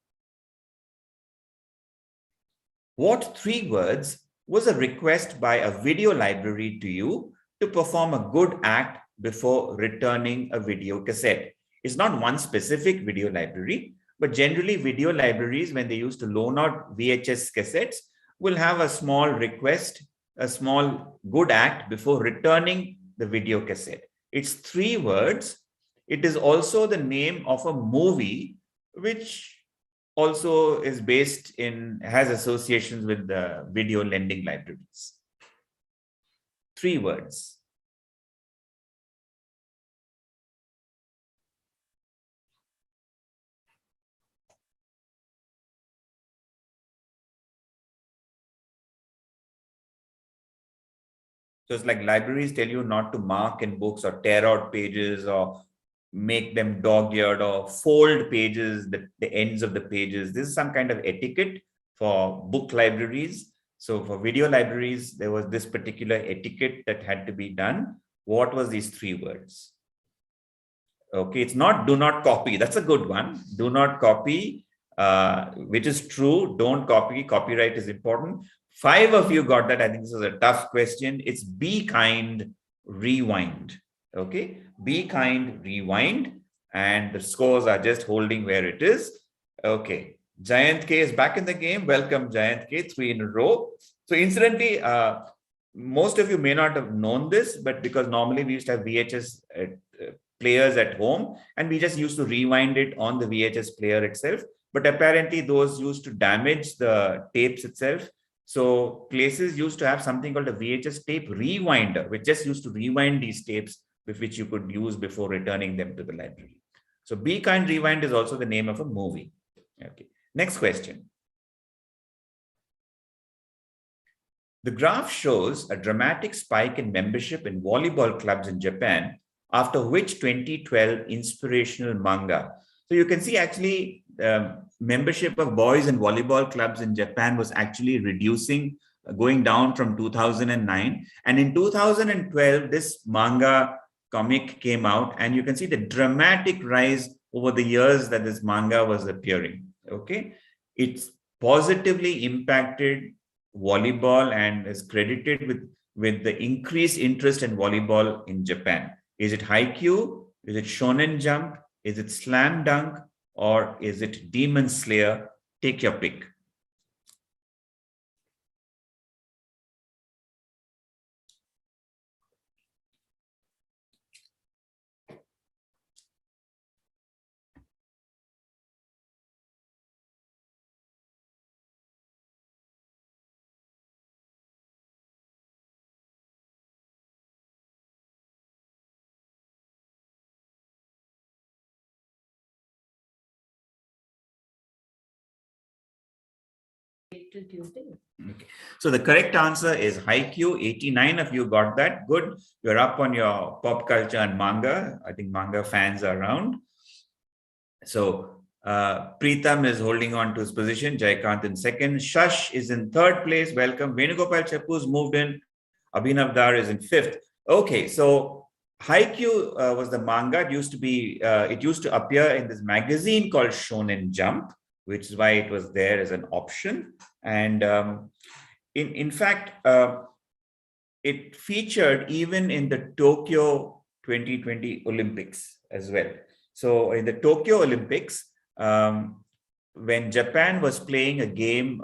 A: What three words was a request by a video library to you to perform a good act before returning a video cassette? It's not one specific video library, but generally video libraries, when they used to loan out VHS cassettes, will have a small request, a small good act before returning the video cassette. It's three words. It is also the name of a movie which also is based in, has associations with the video lending libraries. Three words. So it's like libraries tell you not to mark in books or tear out pages or make them dog-eared or fold pages, the ends of the pages. This is some kind of etiquette for book libraries. So for video libraries, there was this particular etiquette that had to be done. What was these three words? Okay, it's not do not copy. That's a good one. Do not copy, which is true. Don't copy. Copyright is important. 5 of you got that. I think this is a tough question. It's be kind, rewind. Okay, be kind, rewind. And the scores are just holding where it is. Okay, Jayant K is back in the game. Welcome, Jayant K, 3 in a row. So incidentally, most of you may not have known this, but because normally we used to have VHS players at home, and we just used to rewind it on the VHS player itself. But apparently those used to damage the tapes itself. So places used to have something called a VHS tape rewinder, which just used to rewind these tapes with which you could use before returning them to the library. So Be Kind Rewind is also the name of a movie. Okay. Next question. The graph shows a dramatic spike in membership in volleyball clubs in Japan, after which 2012 inspirational manga. So you can see actually membership of boys in volleyball clubs in Japan was actually reducing, going down from 2009. And in 2012, this manga comic came out, and you can see the dramatic rise over the years that this manga was appearing. Okay, it's positively impacted volleyball and is credited with the increased interest in volleyball in Japan. Is it Haikyuu? Is it Shonen Jump? Is it Slam Dunk? Or is it Demon Slayer? Take your pick.
B: Till Tuesday.
A: Okay. So the correct answer is Haikyuu. 89 of you got that. Good. You're up on your pop culture and manga. I think manga fans are around. So Preetham is holding on to his position. Jaikant in second. Shash is in third place. Welcome. Venugopal Chappu's moved in. Abhinav Dar is in fifth. Okay. So Haikyuu was the manga. It used to be. It used to appear in this magazine called Shonen Jump, which is why it was there as an option. And in fact, it featured even in the Tokyo 2020 Olympics as well. So in the Tokyo Olympics, when Japan was playing a game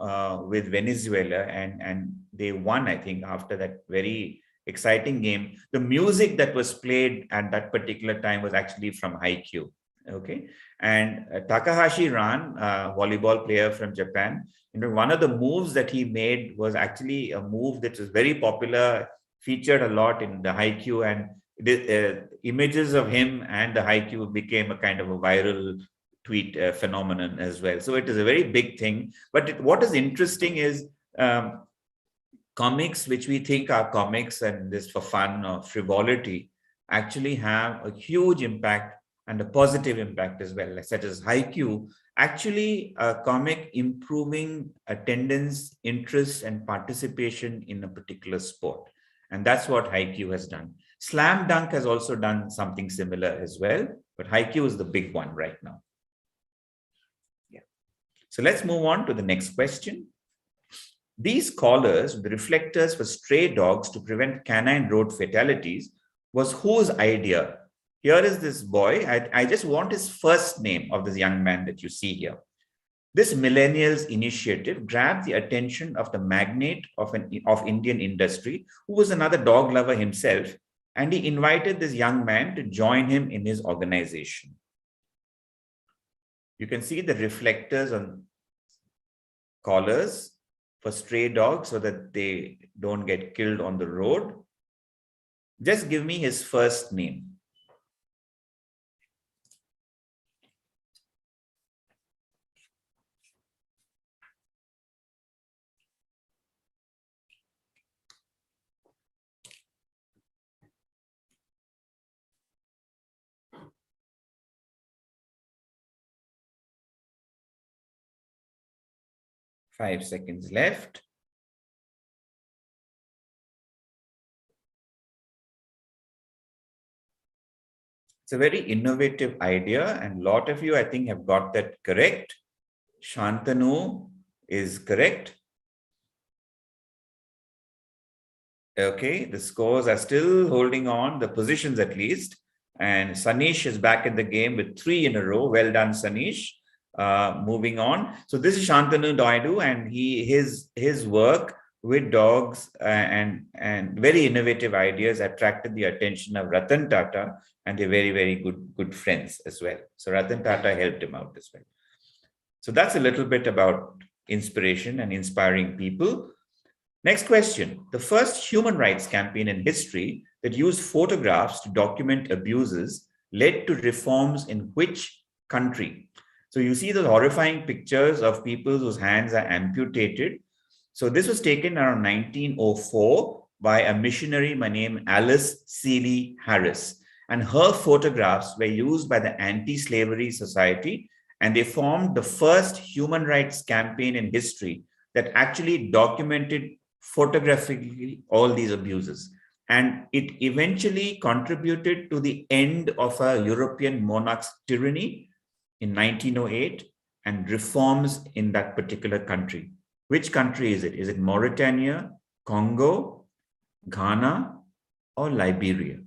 A: with Venezuela and they won, I think, after that very exciting game, the music that was played at that particular time was actually from Haikyuu. Okay. And Takahashi Ran, volleyball player from Japan, one of the moves that he made was actually a move that was very popular, featured a lot in the Haikyuu, and the images of him and the Haikyuu became a kind of a viral tweet phenomenon as well. So it is a very big thing. But what is interesting is comics, which we think are comics and this for fun or frivolity, actually have a huge impact and a positive impact as well, like such as Haikyuu, actually a comic improving attendance, interest, and participation in a particular sport. And that's what Haikyuu has done. Slam Dunk has also done something similar as well, but Haikyuu is the big one right now. Yeah. So let's move on to the next question. These collars, the reflectors for stray dogs to prevent canine road fatalities, was whose idea? Here is this boy. I just want his first name of this young man that you see here. This millennials initiative grabbed the attention of the magnate of Indian industry, who was another dog lover himself, and he invited this young man to join him in his organization. You can see the reflectors on collars for stray dogs so that they don't get killed on the road. Just give me his first name. Five seconds left. It's a very innovative idea, and a lot of you, I think, have got that correct. Shantanu is correct. Okay, the scores are still holding on, the positions at least. And Sanish is back in the game with 3 in a row. Well done, Sanish. Moving on. So this is Shantanu Daidu, and his work with dogs and very innovative ideas attracted the attention of Ratan Tata, and they're very, very good friends as well. So Ratan Tata helped him out as well. So that's a little bit about inspiration and inspiring people. Next question. The first human rights campaign in history that used photographs to document abuses led to reforms in which country? So you see those horrifying pictures of people whose hands are amputated. So this was taken around 1904 by a missionary named Alice Seeley Harris. And her photographs were used by the Anti-Slavery Society, and they formed the first human rights campaign in history that actually documented photographically all these abuses. And it eventually contributed to the end of a European monarch's tyranny in 1908 and reforms in that particular country. Which country is it? Is it Mauritania, Congo, Ghana, or Liberia?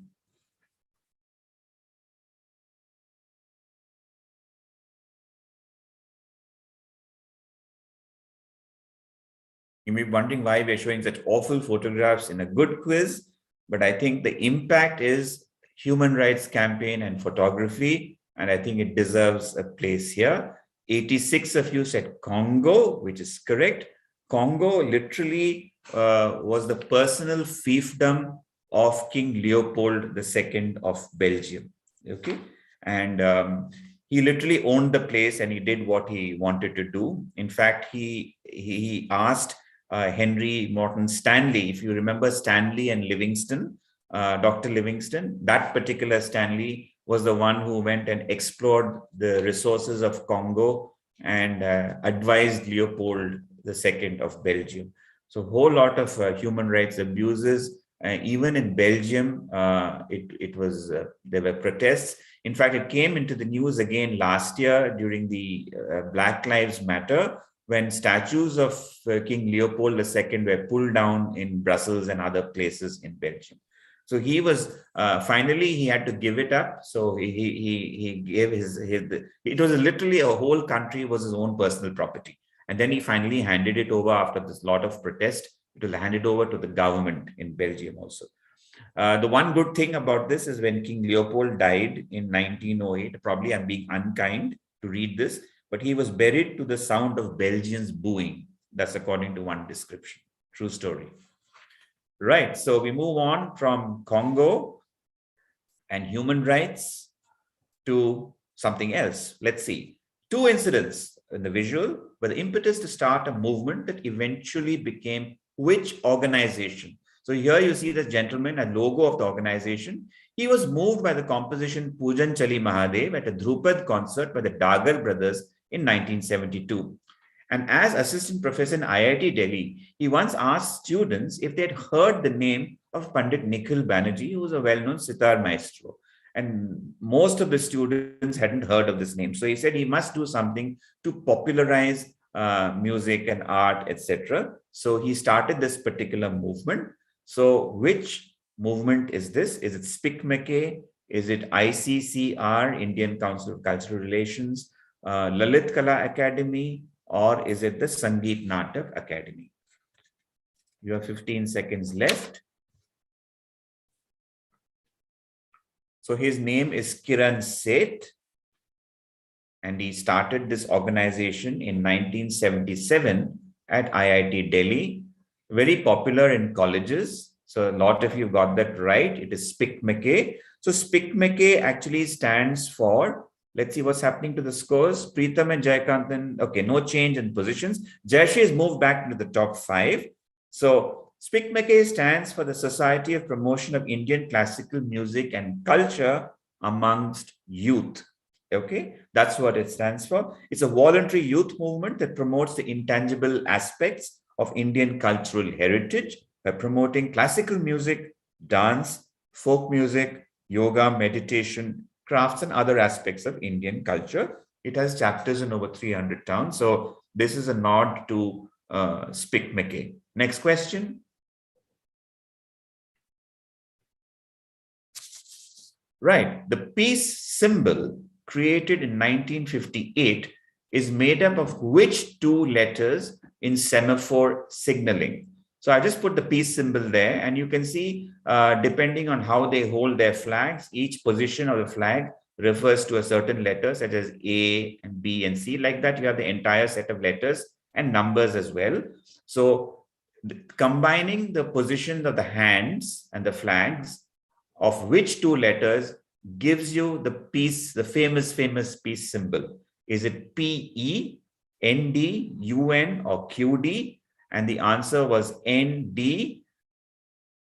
A: You may be wondering why we're showing such awful photographs in a good quiz, but I think the impact is human rights campaign and photography, and I think it deserves a place here. 86 of you said Congo, which is correct. Congo literally was the personal fiefdom of King Leopold II of Belgium. Okay, and he literally owned the place, and he did what he wanted to do. In fact, he asked Henry Morton Stanley, if you remember Stanley and Livingston, Dr. Livingston, that particular Stanley was the one who went and explored the resources of Congo and advised Leopold II of Belgium. So a whole lot of human rights abuses, even in Belgium, there were protests. In fact, it came into the news again last year during the Black Lives Matter, when statues of King Leopold II were pulled down in Brussels and other places in Belgium. So he was finally he had to give it up. So he gave it was literally a whole country was his own personal property, and then he finally handed it over after this lot of protest. It was handed over to the government in Belgium also. The one good thing about this is when King Leopold died in 1908. Probably I'm being unkind to read this, but he was buried to the sound of Belgians booing. That's according to one description. True story. Right, so we move on from Congo and human rights to something else. Let's see. 2 incidents in the visual were the impetus to start a movement that eventually became which organization? So here you see this gentleman, a logo of the organization. He was moved by the composition Pujan Chali Mahadev at a Dhrupad concert by the Dagar brothers in 1972. And as assistant professor in IIT Delhi, he once asked students if they had heard the name of Pandit Nikhil Banerjee, who was a well-known sitar maestro. And most of the students hadn't heard of this name. So he said he must do something to popularize music and art, etc. So he started this particular movement. So which movement is this? Is it SPICMACAY? Is it ICCR, Indian Council of Cultural Relations, Lalit Kala Academy, or is it the Sangeet Natak Academy? You have 15 seconds left. So his name is Kiran Seth, and he started this organization in 1977 at IIT Delhi, very popular in colleges. So a lot of you got that right. It is SPICMACAY. So SPICMACAY actually stands for, let's see what's happening to the scores. Preetham and Jayakanthan, okay, no change in positions. Jayashree has moved back into the top 5. So SPICMACAY stands for the Society of Promotion of Indian Classical Music and Culture amongst Youth. Okay, that's what it stands for. It's a voluntary youth movement that promotes the intangible aspects of Indian cultural heritage by promoting classical music, dance, folk music, yoga, meditation, crafts, and other aspects of Indian culture. It has chapters in over 300 towns. So this is a nod to SPICMACAY. Next question. Right. The peace symbol created in 1958 is made up of which 2 letters in semaphore signaling? So I just put the peace symbol there, and you can see, depending on how they hold their flags, each position of the flag refers to a certain letter, such as A and B and C. Like that, you have the entire set of letters and numbers as well. So combining the positions of the hands and the flags of which 2 letters gives you the peace, the famous peace symbol. Is it PE, ND, UN, or QD? And the answer was ND.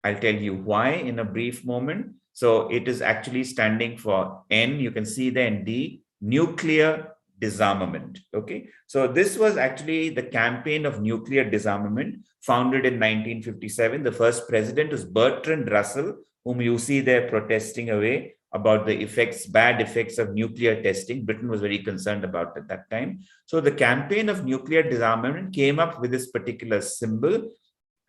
A: I'll tell you why in a brief moment. So it is actually standing for N. You can see the ND, nuclear disarmament. Okay. So this was actually the campaign of nuclear disarmament founded in 1957. The first president was Bertrand Russell, whom you see there protesting away about the bad effects of nuclear testing. Britain was very concerned about it at that time. So the campaign of nuclear disarmament came up with this particular symbol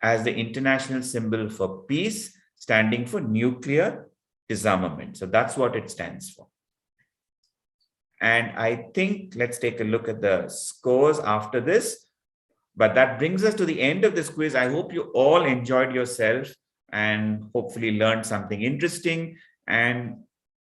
A: as the international symbol for peace, standing for nuclear disarmament. So that's what it stands for. And I think let's take a look at the scores after this. But that brings us to the end of this quiz. I hope you all enjoyed yourself and hopefully learned something interesting. And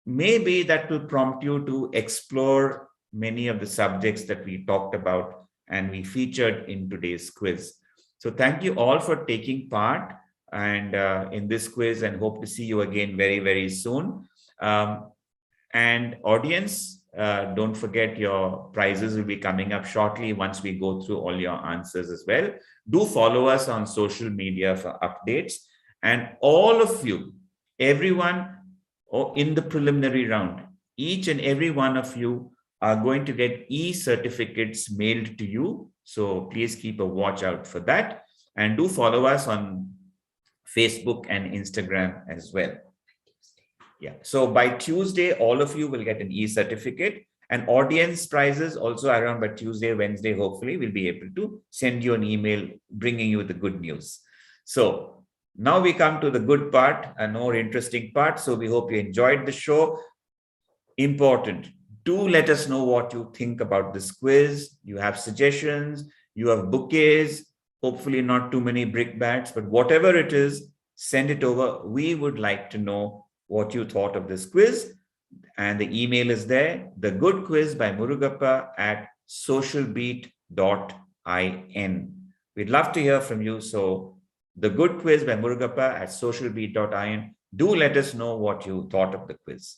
A: maybe that will prompt you to explore many of the subjects that we talked about and we featured in today's quiz. So thank you all for taking part and in this quiz, and hope to see you again very, very soon. And audience, don't forget your prizes will be coming up shortly once we go through all your answers as well. Do follow us on social media for updates. And all of you, everyone in the preliminary round, each and every one of you are going to get e-certificates mailed to you. So please keep a watch out for that. And do follow us on Facebook and Instagram as well. Yeah. So by Tuesday, all of you will get an e-certificate, and audience prizes also around by Tuesday, Wednesday, hopefully we'll be able to send you an email bringing you the good news. So now we come to the good part, a more interesting part. So we hope you enjoyed the show. Important. Do let us know what you think about this quiz. You have suggestions, you have bouquets, hopefully not too many brickbats, but whatever it is, send it over. We would like to know what you thought of this quiz. And the email is there, thegoodquiz by Murugappa at socialbeat.in. We'd love to hear from you. So the good quiz by Murugappa at socialbeat.in. Do let us know what you thought of the quiz.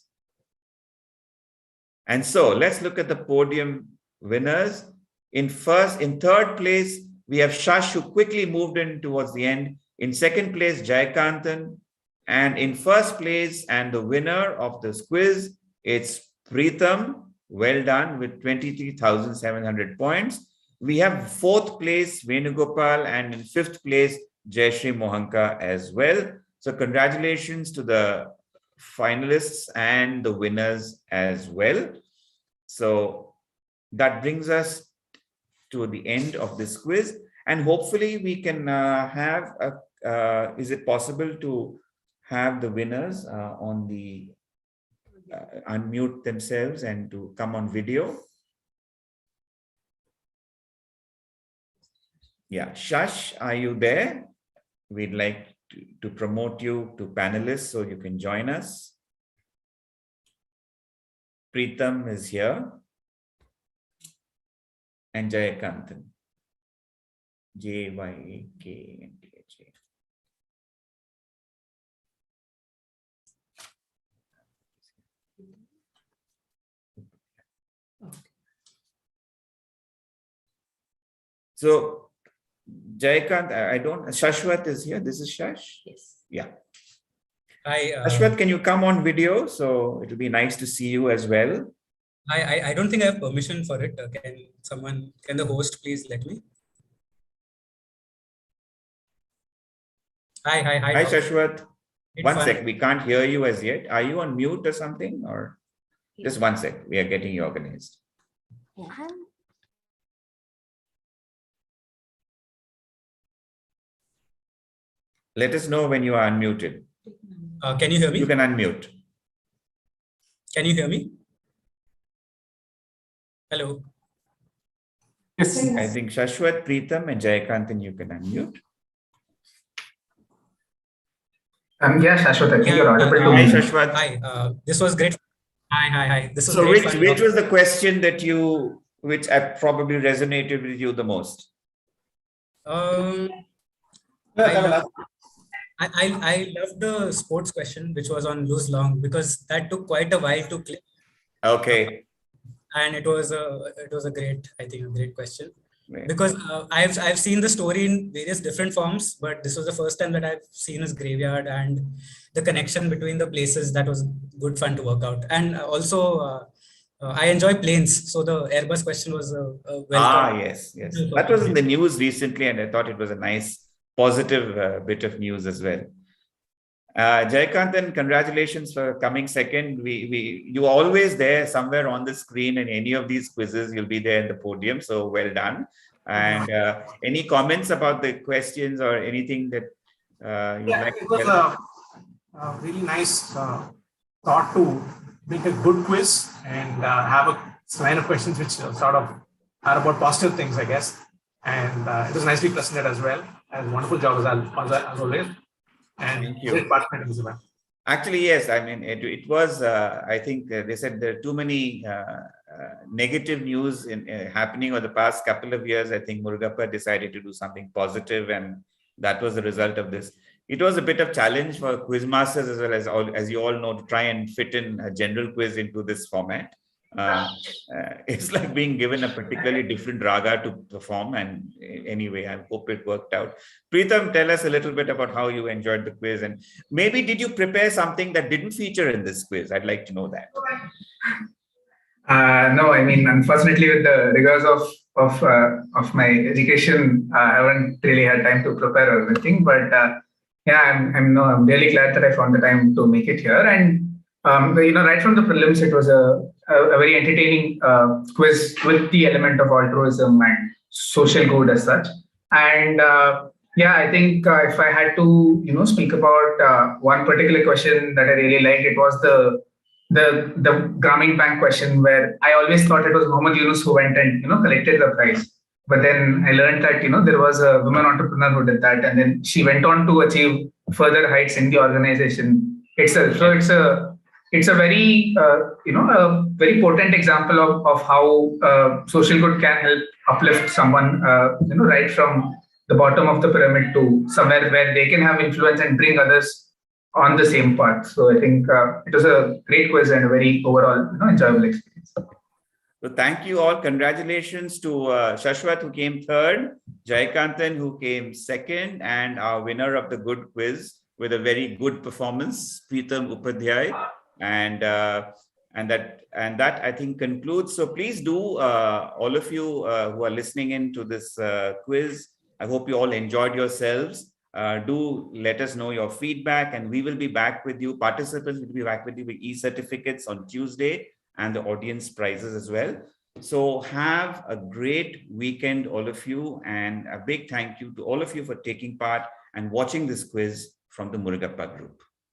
A: And so let's look at the podium winners. In third place, we have Shash, who quickly moved in towards the end. In second place, Jayakanthan. And in first place and the winner of this quiz, it's Preetham. Well done with 23,700 points. We have fourth place Venugopal and in fifth place Jayashree Mohanka as well. So congratulations to the finalists and the winners as well. So that brings us to the end of this quiz, and hopefully we can have a, is it possible to have the winners on the unmute themselves and to come on video? Yeah, Shash, are you there? We'd like to promote you to panelists so you can join us. Preetham is here. And Jayakanthan. Jayakantha. So Jayakant, I don't, Shashwat is here. This is Shash?
B: Yes.
A: Yeah.
C: Hi,
A: Shashwat, can you come on video? So it'll be nice to see you as well.
C: I don't think I have permission for it. Can the host please let me? Hi.
A: Hi, Shashwat.
C: It's
A: One
C: fun.
A: sec, we can't hear you as yet. Are you on mute or something? Or just one sec, we are getting you organized.
B: Yeah.
A: Let us know when you are unmuted.
C: Can you hear me?
A: You can unmute.
C: Can you hear me? Hello.
D: Yes.
A: I think Shashwat, Preetham, and Jayakanthan, you can unmute.
D: Yeah, Shashwat, I think you're audible to
A: Hi,
D: me.
A: Shashwat.
C: Hi. This was great. Hi. This was
A: So
C: great.
A: which was the question that which probably resonated with you the most?
C: I love the sports question, which was on lose long, because that took quite a while to click,
A: Okay.
C: and it was a great, I think, a great question.
A: Right.
C: Because I've seen the story in various different forms, but this was the first time that I've seen his graveyard and the connection between the places. That was good fun to work out. And also I enjoy planes, so the Airbus question was welcome.
A: Yes. That was in the news recently, and I thought it was a nice positive bit of news as well. Jayakanthan, congratulations for coming second. You are always there somewhere on the screen in any of these quizzes. You'll be there in the podium, so well done. And any comments about the questions or anything that you'd like to
D: it was a really nice thought to make a good quiz and have a line of questions which sort of are about positive things, I guess. And it was nicely presented as well. And wonderful job as always. And
A: Thank you.
D: great partner in this event.
A: Actually, yes. I mean, it was, I think they said there are too many negative news happening over the past couple of years. I think Murugappa decided to do something positive, and that was the result of this. It was a bit of challenge for quizmasters as well as you all know, to try and fit in a general quiz into this format. It's like being given a particularly different raga to perform, and anyway, I hope it worked out. Preetham, tell us a little bit about how you enjoyed the quiz, and maybe did you prepare something that didn't feature in this quiz? I'd like to know that.
D: No, I mean, unfortunately, with the rigors of my education, I haven't really had time to prepare or anything. But yeah, I'm really glad that I found the time to make it here. And right from the prelims, it was a very entertaining quiz with the element of altruism and social good as such. And yeah, I think if I had to speak about one particular question that I really liked, it was the Grameen Bank question, where I always thought it was Muhammad Yunus who went and collected the prize. But then I learned that there was a woman entrepreneur who did that, and then she went on to achieve further heights in the organization itself. So it's a very a very potent example of how social good can help uplift someone right from the bottom of the pyramid to somewhere where they can have influence and bring others on the same path. So I think it was a great quiz and a very overall enjoyable experience.
A: So thank you all. Congratulations to Shashwat, who came third, Jayakanthan, who came second, and our winner of the good quiz, with a very good performance, Pritam Upadhyay, and that I think concludes. So please do, all of you who are listening in to this quiz, I hope you all enjoyed yourselves. Do let us know your feedback, and we will be back with you. Participants will be back with you with e-certificates on Tuesday and the audience prizes as well. So have a great weekend, all of you, and a big thank you to all of you for taking part and watching this quiz from the Murugappa Group.